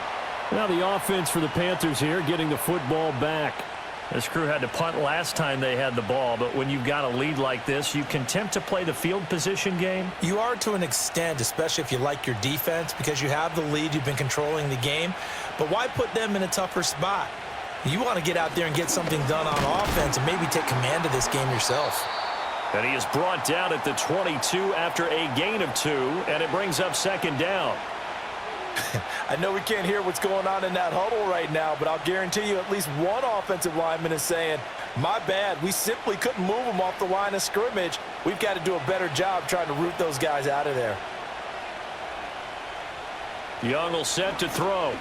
Now the offense for the Panthers here getting the football back. This crew had to punt last time they had the ball, but when you've got a lead like this, you can attempt to play the field position game. You are to an extent, especially if you like your defense, because you have the lead, you've been controlling the game. But why put them in a tougher spot? You want to get out there and get something done on offense and maybe take command of this game yourself. And he is brought down at the 22 after a gain of 2, and it brings up second down. I know we can't hear what's going on in that huddle right now, but I'll guarantee you at least one offensive lineman is saying, my bad, we simply couldn't move them off the line of scrimmage. We've got to do a better job trying to root those guys out of there. Young will set to throw.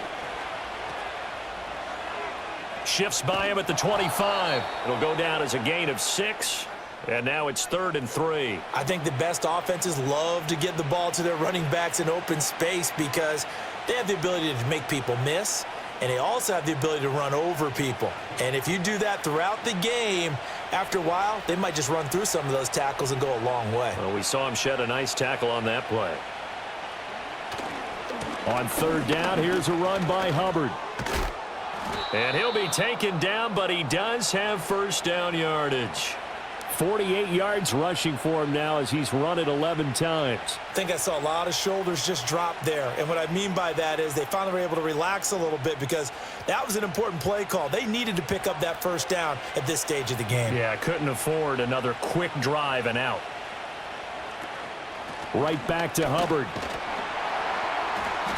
Shifts by him at the 25. It'll go down as a gain of 6. And now it's 3rd and 3. I think the best offenses love to get the ball to their running backs in open space because they have the ability to make people miss, and they also have the ability to run over people. And if you do that throughout the game, after a while, they might just run through some of those tackles and go a long way. Well, we saw him shed a nice tackle on that play. On 3rd down, here's a run by Hubbard. And he'll be taken down, but he does have first down yardage. 48 yards rushing for him now as he's run it 11 times. I think I saw a lot of shoulders just drop there. And what I mean by that is they finally were able to relax a little bit because that was an important play call. They needed to pick up that first down at this stage of the game. Yeah, couldn't afford another quick drive and out. Right back to Hubbard.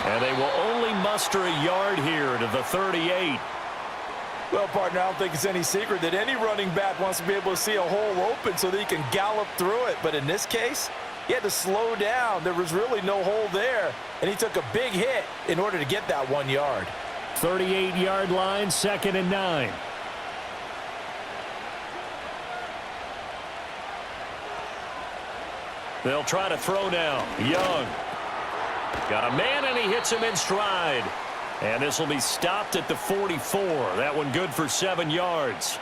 And they will only muster a yard here to the 38. Well, partner, I don't think it's any secret that any running back wants to be able to see a hole open so that he can gallop through it. But in this case, he had to slow down. There was really no hole there, and he took a big hit in order to get that 1 yard. 38-yard line, 2nd and 9. They'll try to throw now. Young. Got a man, and he hits him in stride. And this will be stopped at the 44. That one good for 7 yards.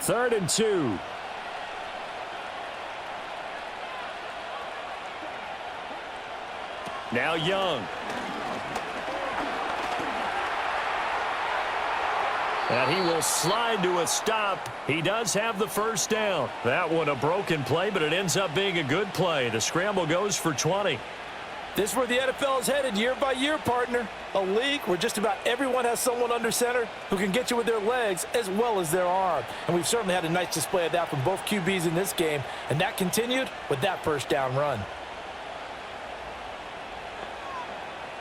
Third and 2. Now Young. And he will slide to a stop. He does have the first down. That one a broken play, but it ends up being a good play. The scramble goes for 20. This is where the NFL is headed year by year, partner. A league where just about everyone has someone under center who can get you with their legs as well as their arm. And we've certainly had a nice display of that from both QBs in this game. And that continued with that first down run.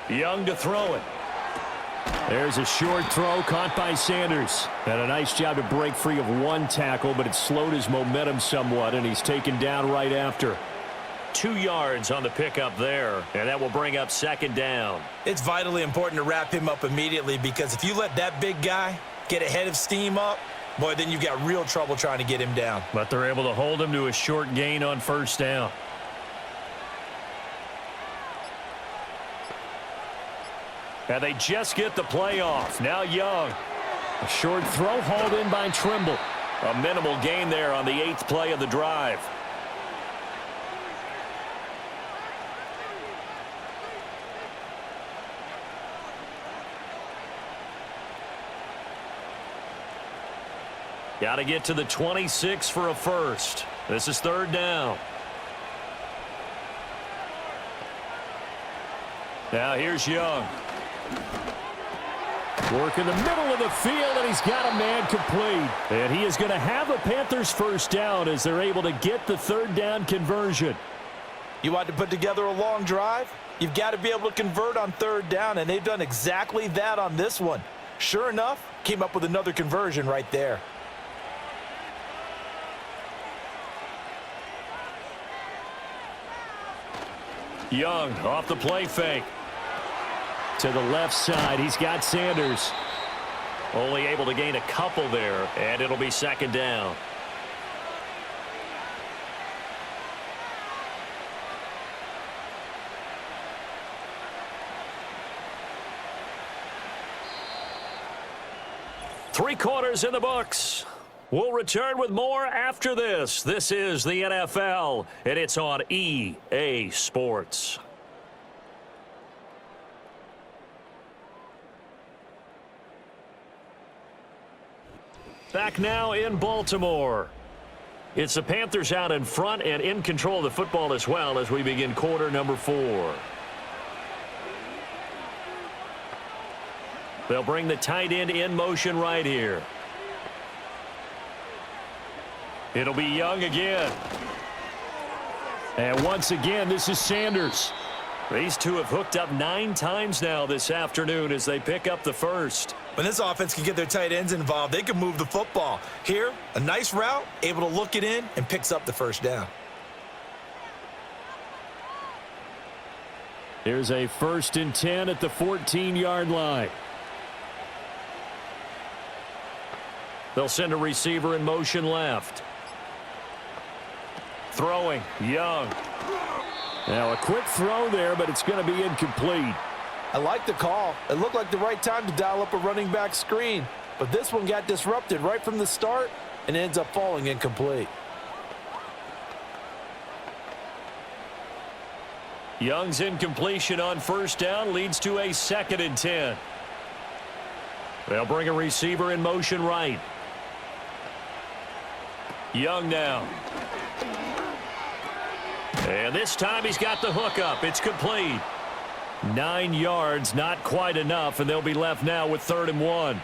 Young to throw it. There's a short throw caught by Sanders. And a nice job to break free of one tackle, but it slowed his momentum somewhat, and he's taken down right after. 2 yards on the pickup there, and that will bring up second down. It's vitally important to wrap him up immediately because if you let that big guy get ahead of steam up, boy, then you've got real trouble trying to get him down. But they're able to hold him to a short gain on first down. And they just get the play off. Now Young. A short throw hauled in by Trimble. A minimal gain there on the 8th play of the drive. Got to get to the 26 for a first. This is third down. Now here's Young. Work in the middle of the field, and he's got a man complete. And he is going to have a Panthers first down as they're able to get the third down conversion. You want to put together a long drive? You've got to be able to convert on third down, and they've done exactly that on this one. Sure enough, came up with another conversion right there. Young off the play fake. To the left side, he's got Sanders. Only able to gain a couple there, and it'll be second down. Three quarters in the books. We'll return with more after this. This is the NFL, and it's on EA Sports. Back now in Baltimore. It's the Panthers out in front and in control of the football as well as we begin quarter number 4. They'll bring the tight end in motion right here. It'll be Young again. And once again, this is Sanders. These two have hooked up 9 times now this afternoon as they pick up the first. When this offense can get their tight ends involved, they can move the football. Here, a nice route, able to look it in, and picks up the first down. Here's a 1st and 10 at the 14-yard line. They'll send a receiver in motion left. Throwing, Young. Now a quick throw there, but it's going to be incomplete. I like the call. It looked like the right time to dial up a running back screen. But this one got disrupted right from the start and ends up falling incomplete. Young's incompletion on 1st down leads to a 2nd and 10. They'll bring a receiver in motion right. Young now. And this time he's got the hook up. It's complete. 9 yards, not quite enough, and they'll be left now with 3rd and 1.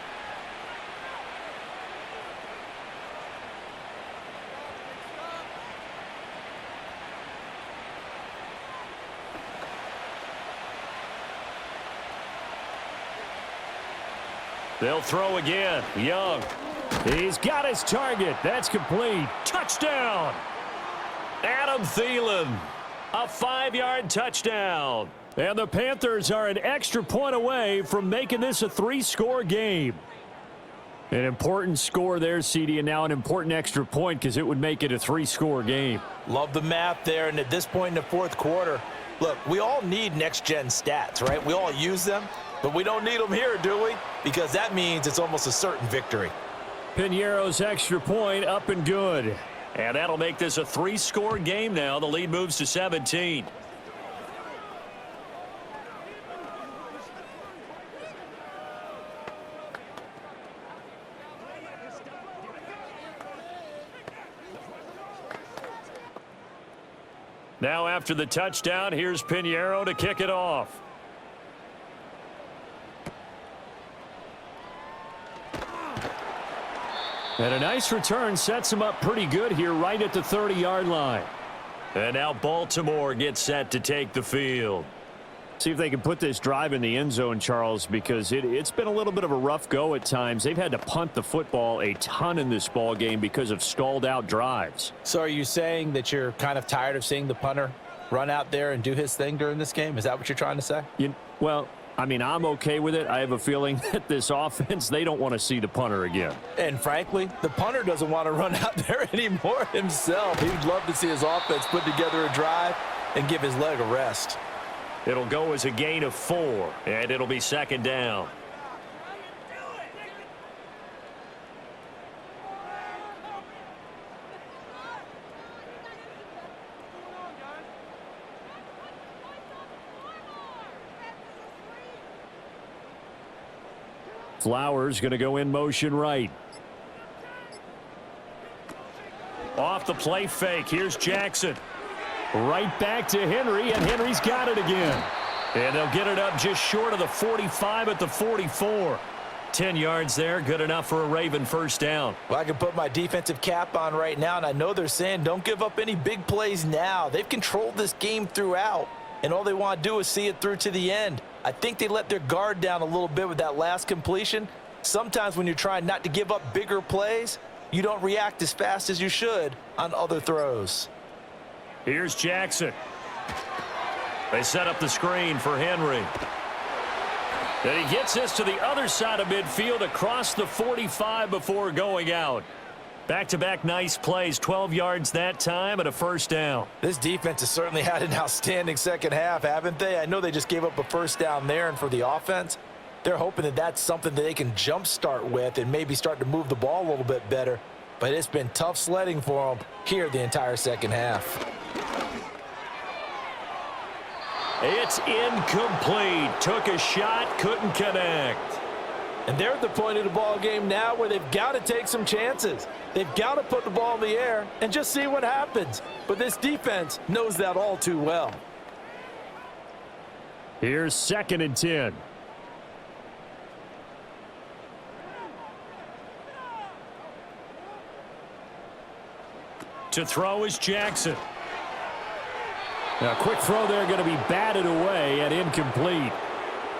They'll throw again. Young. He's got his target. That's complete. Touchdown. Adam Thielen. A 5-yard touchdown. And the Panthers are an extra point away from making this a 3-score game. An important score there, CD, and now an important extra point because it would make it a 3-score game. Love the math there, and at this point in the 4th quarter, look, we all need next-gen stats, right? We all use them, but we don't need them here, do we? Because that means it's almost a certain victory. Piñeiro's extra point up and good. And that'll make this a 3-score game now. The lead moves to 17. Now after the touchdown, here's Piñeiro to kick it off. And a nice return sets him up pretty good here right at the 30-yard line. And now Baltimore gets set to take the field. See if they can put this drive in the end zone, Charles, because it's been a little bit of a rough go at times. They've had to punt the football a ton in this ball game because of stalled-out drives. So are you saying that you're kind of tired of seeing the punter run out there and do his thing during this game? Is that what you're trying to say? Well, I mean, I'm okay with it. I have a feeling that this offense, they don't want to see the punter again. And frankly, the punter doesn't want to run out there anymore himself. He'd love to see his offense put together a drive and give his leg a rest. It'll go as a gain of 4, and it'll be 2nd down. Flowers going to go in motion right. Off the play fake. Here's Jackson. Right back to Henry, and Henry's got it again. And they'll get it up just short of the 45 at the 44. 10 yards there, good enough for a Raven 1st down. Well, I can put my defensive cap on right now, and I know they're saying don't give up any big plays now. They've controlled this game throughout, and all they want to do is see it through to the end. I think they let their guard down a little bit with that last completion. Sometimes when you're trying not to give up bigger plays, you don't react as fast as you should on other throws. Here's Jackson. They set up the screen for Henry. Then he gets this to the other side of midfield across the 45 before going out. Back-to-back nice plays, 12 yards that time and a 1st down. This defense has certainly had an outstanding second half, haven't they? I know they just gave up a 1st down there, and for the offense, they're hoping that that's something that they can jumpstart with and maybe start to move the ball a little bit better. But it's been tough sledding for them here the entire second half. It's incomplete. Took a shot, couldn't connect. And they're at the point of the ball game now where they've got to take some chances. They've got to put the ball in the air and just see what happens. But this defense knows that all too well. Here's 2nd and 10. To throw is Jackson. Now, a quick throw there going to be batted away and incomplete.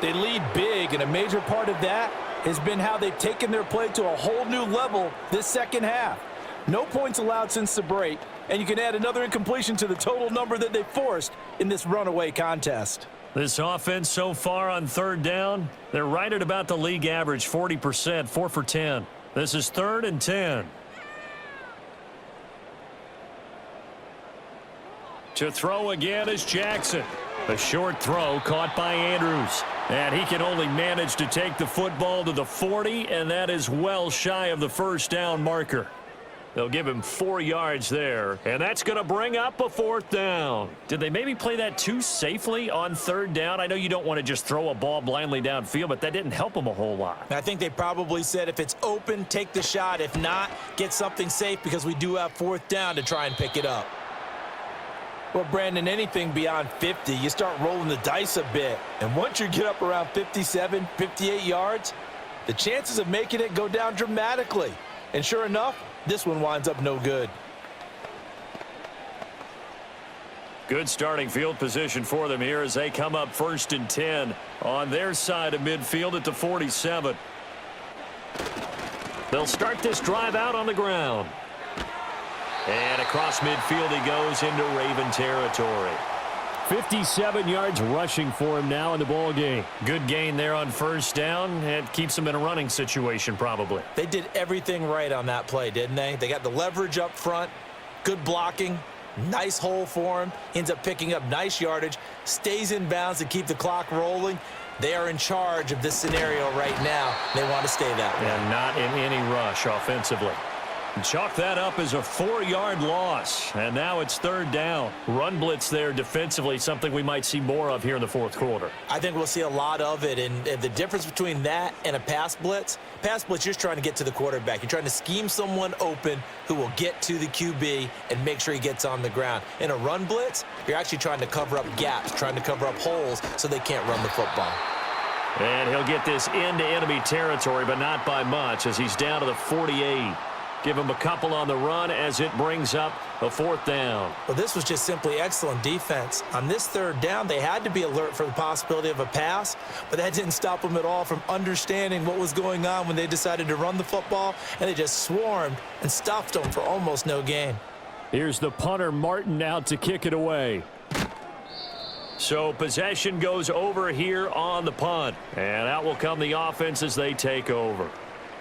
They lead big, and a major part of that has been how they've taken their play to a whole new level this second half. No points allowed since the break, and you can add another incompletion to the total number that they forced in this runaway contest. This offense so far on third down, they're right at about the league average, 40%, 4 for 10. This is 3rd and 10. To throw again is Jackson. A short throw caught by Andrews. And he can only manage to take the football to the 40, and that is well shy of the first down marker. They'll give him 4 yards there, and that's going to bring up a 4th down. Did they maybe play that too safely on 3rd down? I know you don't want to just throw a ball blindly downfield, but that didn't help them a whole lot. I think they probably said if it's open, take the shot. If not, get something safe because we do have 4th down to try and pick it up. Well, Brandon, anything beyond 50, you start rolling the dice a bit. And once you get up around 57, 58 yards, the chances of making it go down dramatically. And sure enough, this one winds up no good. Good starting field position for them here as they come up 1st and 10 on their side of midfield at the 47. They'll start this drive out on the ground. And across midfield he goes into Raven territory. 57 yards rushing for him now in the ball game. Good gain there on 1st down. It keeps him in a running situation probably. They did everything right on that play, didn't they? They got the leverage up front, good blocking, nice hole for him, ends up picking up nice yardage, stays in bounds to keep the clock rolling. They are in charge of this scenario right now. They want to stay that way. And not in any rush offensively. Chalk that up as a 4-yard loss. And now it's 3rd down. Run blitz there defensively, something we might see more of here in the 4th quarter. I think we'll see a lot of it. And the difference between that and a pass blitz, you're just trying to get to the quarterback. You're trying to scheme someone open who will get to the QB and make sure he gets on the ground. In a run blitz, you're actually trying to cover up gaps, trying to cover up holes so they can't run the football. And he'll get this into enemy territory, but not by much as he's down to the 48. Give him a couple on the run as it brings up a 4th down. Well, this was just simply excellent defense. On this 3rd down, they had to be alert for the possibility of a pass, but that didn't stop them at all from understanding what was going on when they decided to run the football, and they just swarmed and stuffed them for almost no gain. Here's the punter, Martin, out to kick it away. So possession goes over here on the punt, and out will come the offense as they take over.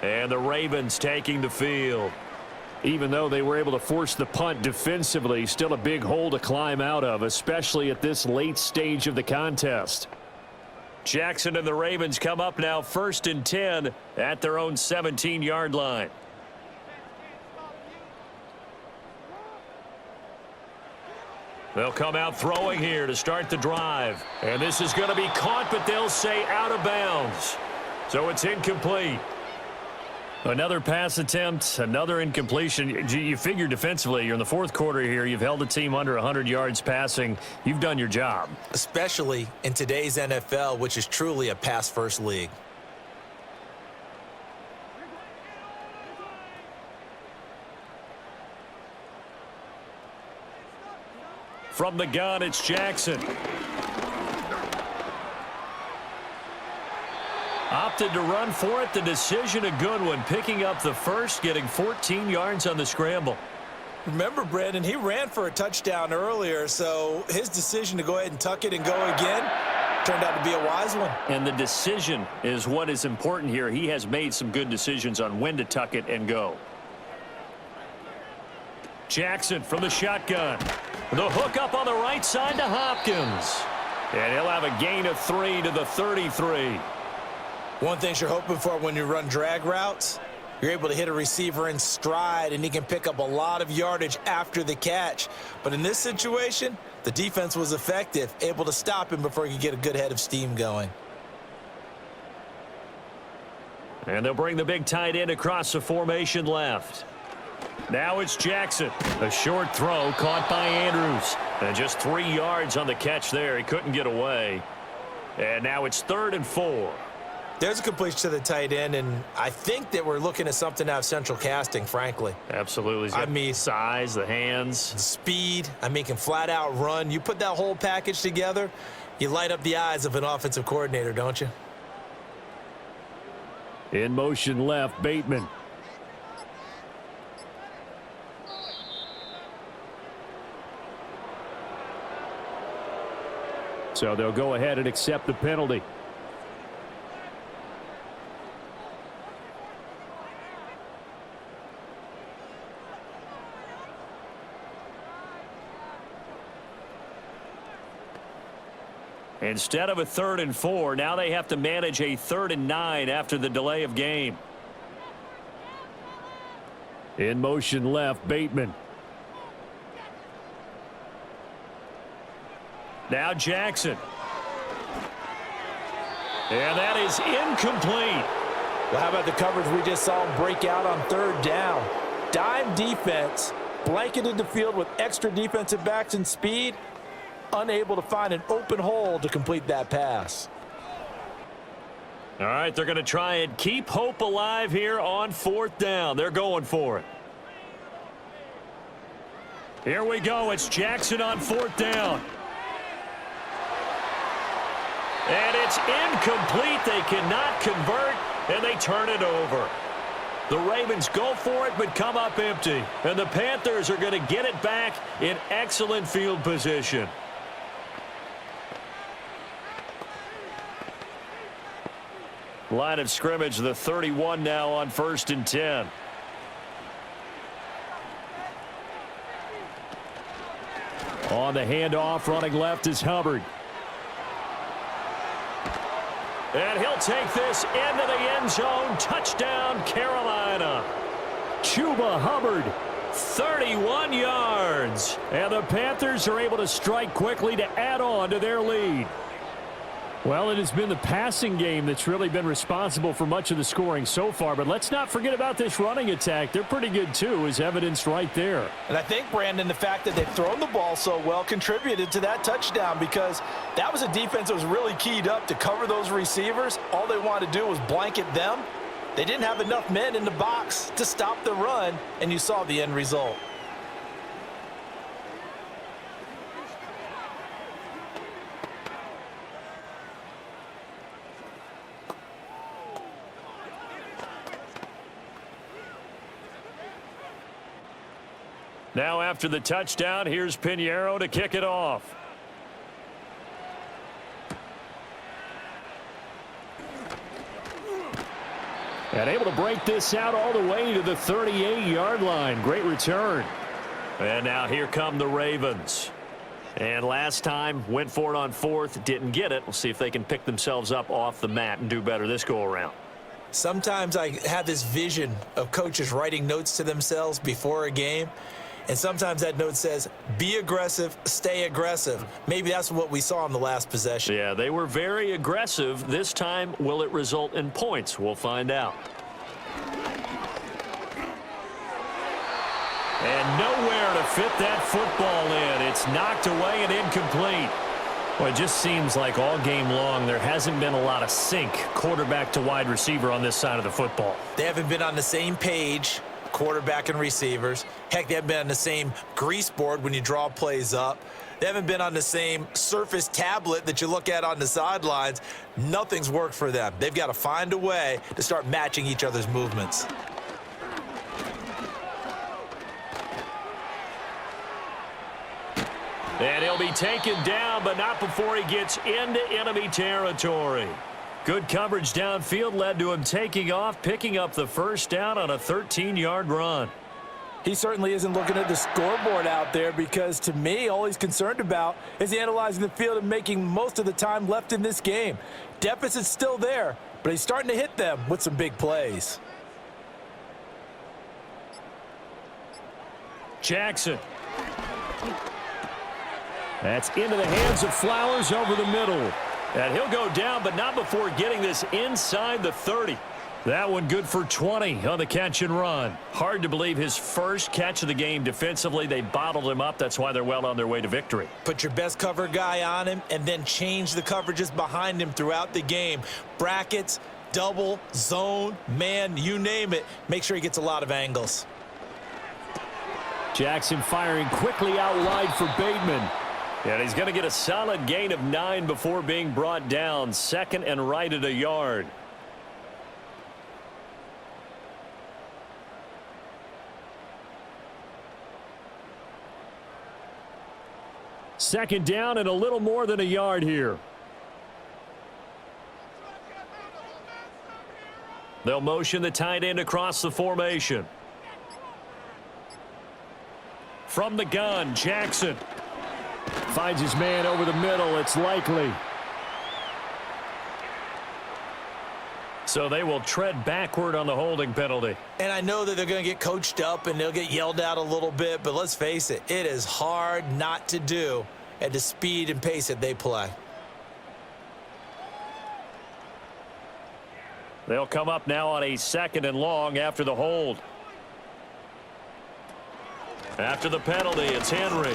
And the Ravens taking the field. Even though they were able to force the punt defensively, still a big hole to climb out of, especially at this late stage of the contest. Jackson and the Ravens come up now 1st and 10 at their own 17-yard line. They'll come out throwing here to start the drive. And this is going to be caught, but they'll say out of bounds. So it's incomplete. Another pass attempt, another incompletion. You figure defensively, you're in the 4th quarter here. You've held the team under 100 yards passing. You've done your job. Especially in today's NFL, which is truly a pass-first league. From the gun, it's Jackson. Opted to run for it. The decision a good one. Picking up the first, getting 14 yards on the scramble. Remember, Brandon, he ran for a touchdown earlier, so his decision to go ahead and tuck it and go again turned out to be a wise one. And the decision is what is important here. He has made some good decisions on when to tuck it and go. Jackson from the shotgun. The hook up on the right side to Hopkins. And he'll have a gain of 3 to the 33. One thing you're hoping for when you run drag routes, you're able to hit a receiver in stride, and he can pick up a lot of yardage after the catch. But in this situation, the defense was effective, able to stop him before he could get a good head of steam going. And they'll bring the big tight end across the formation left. Now it's Jackson. A short throw caught by Andrews. And just 3 yards on the catch there. He couldn't get away. And now it's 3rd and 4. There's a completion to the tight end, and I think that we're looking at something out of central casting, frankly. Absolutely. I mean, size, the hands. Speed, I mean, can flat out run. You put that whole package together, you light up the eyes of an offensive coordinator, don't you? In motion left, Bateman. So they'll go ahead and accept the penalty. Instead of a 3rd and 4, now they have to manage a 3rd and 9 after the delay of game. In motion left, Bateman. Now Jackson. And that is incomplete. Well, how about the coverage we just saw him break out on 3rd down? Dime defense, blanketed the field with extra defensive backs and speed, unable to find an open hole to complete that pass. All right, they're going to try and keep hope alive here on 4th down. They're going for it. Here we go. It's Jackson on 4th down. And it's incomplete. They cannot convert, and they turn it over. The Ravens go for it, but come up empty. And the Panthers are going to get it back in excellent field position. Line of scrimmage, the 31 now on 1st and 10. On the handoff, running left is Hubbard. And he'll take this into the end zone. Touchdown, Carolina. Chuba Hubbard, 31 yards. And the Panthers are able to strike quickly to add on to their lead. Well, it has been the passing game that's really been responsible for much of the scoring so far. But let's not forget about this running attack. They're pretty good, too, as evidenced right there. And I think, Brandon, the fact that they've thrown the ball so well contributed to that touchdown, because that was a defense that was really keyed up to cover those receivers. All they wanted to do was blanket them. They didn't have enough men in the box to stop the run, and you saw the end result. Now after the touchdown, here's Pinheiro to kick it off. And able to break this out all the way to the 38-yard line. Great return. And now here come the Ravens. And last time, went for it on 4th, didn't get it. We'll see if they can pick themselves up off the mat and do better this go-around. Sometimes I have this vision of coaches writing notes to themselves before a game. And sometimes that note says, be aggressive, stay aggressive. Maybe that's what we saw in the last possession. Yeah, they were very aggressive. This time, will it result in points? We'll find out. And nowhere to fit that football in. It's knocked away and incomplete. Well, it just seems like all game long there hasn't been a lot of sync quarterback to wide receiver on this side of the football. They haven't been on the same page, quarterback and receivers. Heck, they haven't been on the same grease board when you draw plays up. They haven't been on the same surface tablet that you look at on the sidelines. Nothing's worked for them. They've got to find a way to start matching each other's movements. And he'll be taken down, but not before he gets into enemy territory. Good coverage downfield led to him taking off, picking up the 1st down on a 13-yard run. He certainly isn't looking at the scoreboard out there, because to me, all he's concerned about is analyzing the field and making most of the time left in this game. Deficit's still there, but he's starting to hit them with some big plays. Jackson. That's into the hands of Flowers over the middle. And he'll go down, but not before getting this inside the 30. That one good for 20 on the catch and run. Hard to believe his first catch of the game defensively. They bottled him up. That's why they're well on their way to victory. Put your best cover guy on him and then change the coverages behind him throughout the game. Brackets, double, zone, man, you name it. Make sure he gets a lot of angles. Jackson firing quickly out wide for Bateman. And he's going to get a solid gain of 9 before being brought down. Second and right at a yard. Second down and a little more than a yard here. They'll motion the tight end across the formation. From the gun, Jackson finds his man over the middle. It's likely. So they will tread backward on the holding penalty. And I know that they're going to get coached up and they'll get yelled at a little bit, but let's face it, it is hard not to do at the speed and pace that they play. They'll come up now on a second and long after the hold. After the penalty, it's Henry.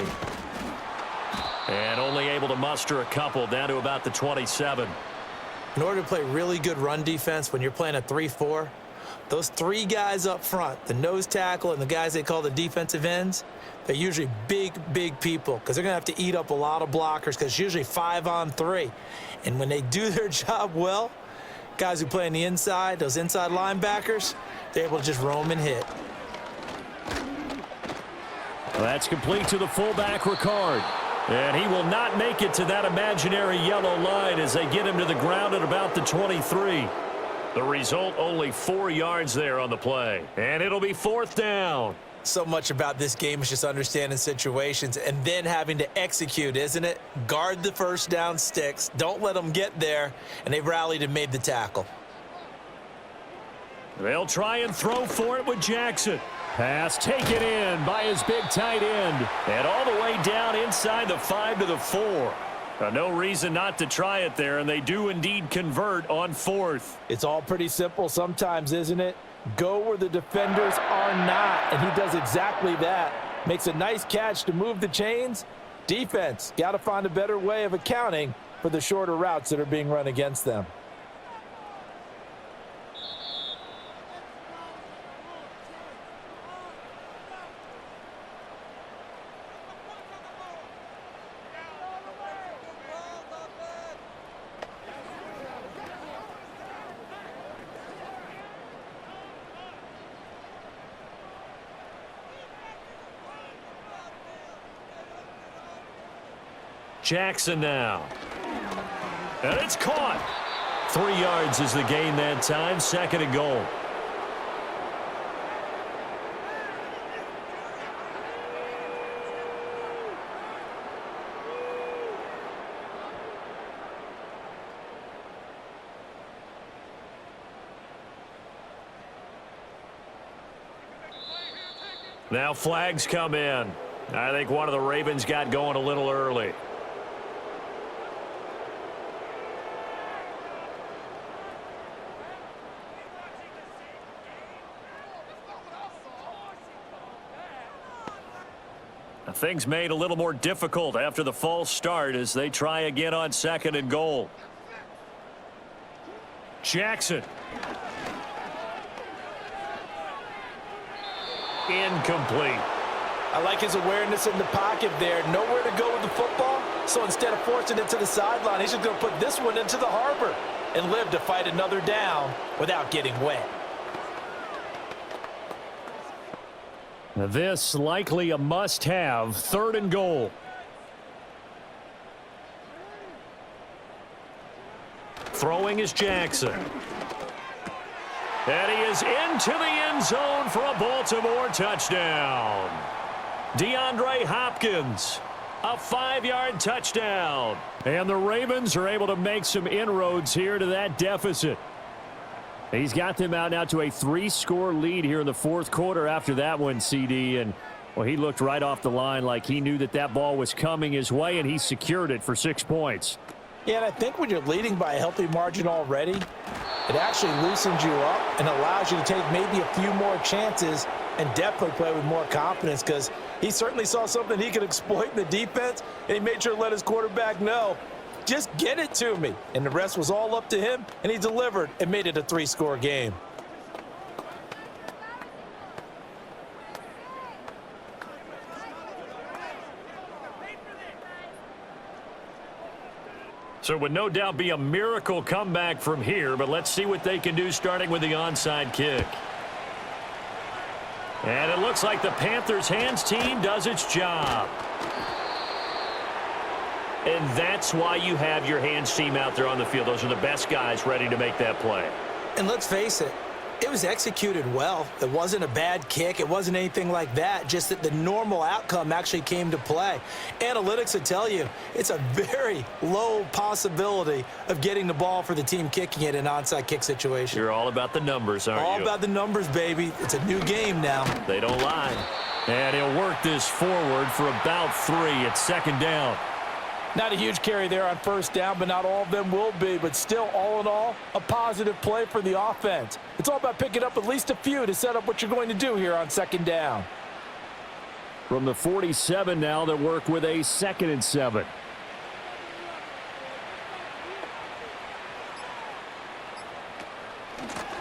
And only able to muster a couple, down to about the 27. In order to play really good run defense when you're playing a 3-4, those three guys up front, the nose tackle and the guys they call the defensive ends, they're usually big, big people because they're going to have to eat up a lot of blockers because it's usually 5-on-3. And when they do their job well, guys who play on the inside, those inside linebackers, they're able to just roam and hit. Well, that's complete to the fullback, Ricard. And he will not make it to that imaginary yellow line as they get him to the ground at about the 23. The result, only 4 yards there on the play. And it'll be fourth down. So much about this game is just understanding situations and then having to execute, isn't it? Guard the first down sticks. Don't let them get there. And they've rallied and made the tackle. They'll try and throw for it with Jackson. Pass taken in by his big tight end. And all the way down inside the 5 to the 4. No reason not to try it there, and they do indeed convert on fourth. It's all pretty simple sometimes, isn't it? Go where the defenders are not, and he does exactly that. Makes a nice catch to move the chains. Defense, got to find a better way of accounting for the shorter routes that are being run against them. Jackson now. And it's caught. 3 yards is the gain that time. Second and goal. Now flags come in. I think one of the Ravens got going a little early. Things made a little more difficult after the false start as they try again on second and goal. Jackson. Incomplete. I like his awareness in the pocket there. Nowhere to go with the football, so instead of forcing it to the sideline, he's just going to put this one into the harbor and live to fight another down without getting wet. This likely a must-have. Third and goal. Throwing is Jackson. And he is into the end zone for a Baltimore touchdown. DeAndre Hopkins, a 5-yard touchdown. And the Ravens are able to make some inroads here to that deficit. He's got them out now to a 3-score lead here in the fourth quarter after that one, CD. And, well, he looked right off the line like he knew that that ball was coming his way, and he secured it for 6 points. Yeah, and I think when you're leading by a healthy margin already, it actually loosens you up and allows you to take maybe a few more chances and definitely play with more confidence because he certainly saw something he could exploit in the defense, and he made sure to let his quarterback know Just get it to me. And the rest was all up to him, and he delivered and made it a 3-score game. So it would no doubt be a miracle comeback from here, but let's see what they can do starting with the onside kick. And it looks like the Panthers hands team does its job. And that's why you have your hands team out there on the field. Those are the best guys ready to make that play. And let's face it, it was executed well. It wasn't a bad kick. It wasn't anything like that, just that the normal outcome actually came to play. Analytics will tell you it's a very low possibility of getting the ball for the team kicking it in an onside kick situation. You're all about the numbers, aren't you? All about the numbers, baby. It's a new game now. They don't lie. And he'll work this forward for about 3. It's second down. Not a huge carry there on first down, but not all of them will be. But still, all in all, a positive play for the offense. It's all about picking up at least a few to set up what you're going to do here on second down. From the 47 now, they work with a 2nd and 7.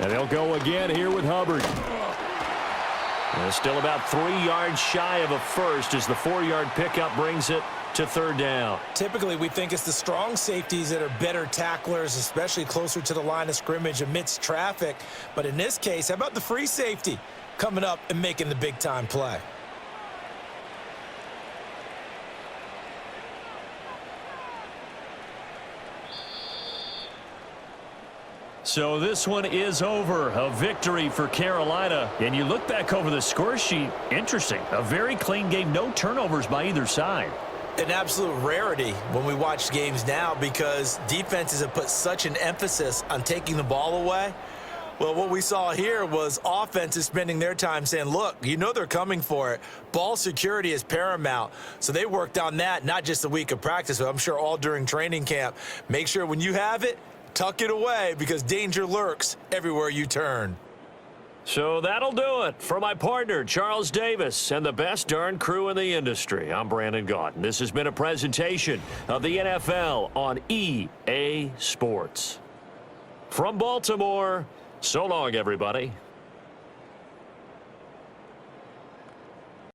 And they'll go again here with Hubbard. And still about 3 yards shy of a first as the 4-yard pickup brings it to third down. Typically, we think it's the strong safeties that are better tacklers, especially closer to the line of scrimmage amidst traffic. But in this case, how about the free safety coming up and making the big-time play? So this one is over. A victory for Carolina. And you look back over the score sheet, interesting. A very clean game, no turnovers by either side. An absolute rarity when we watch games now because defenses have put such an emphasis on taking the ball away. Well, what we saw here was offenses spending their time saying, look, you know they're coming for it. Ball security is paramount. So they worked on that, not just a week of practice, but I'm sure all during training camp. Make sure when you have it, tuck it away because danger lurks everywhere you turn. So that'll do it. For my partner, Charles Davis, and the best darn crew in the industry, I'm Brandon Gaudin. This has been a presentation of the NFL on EA Sports. From Baltimore, so long, everybody.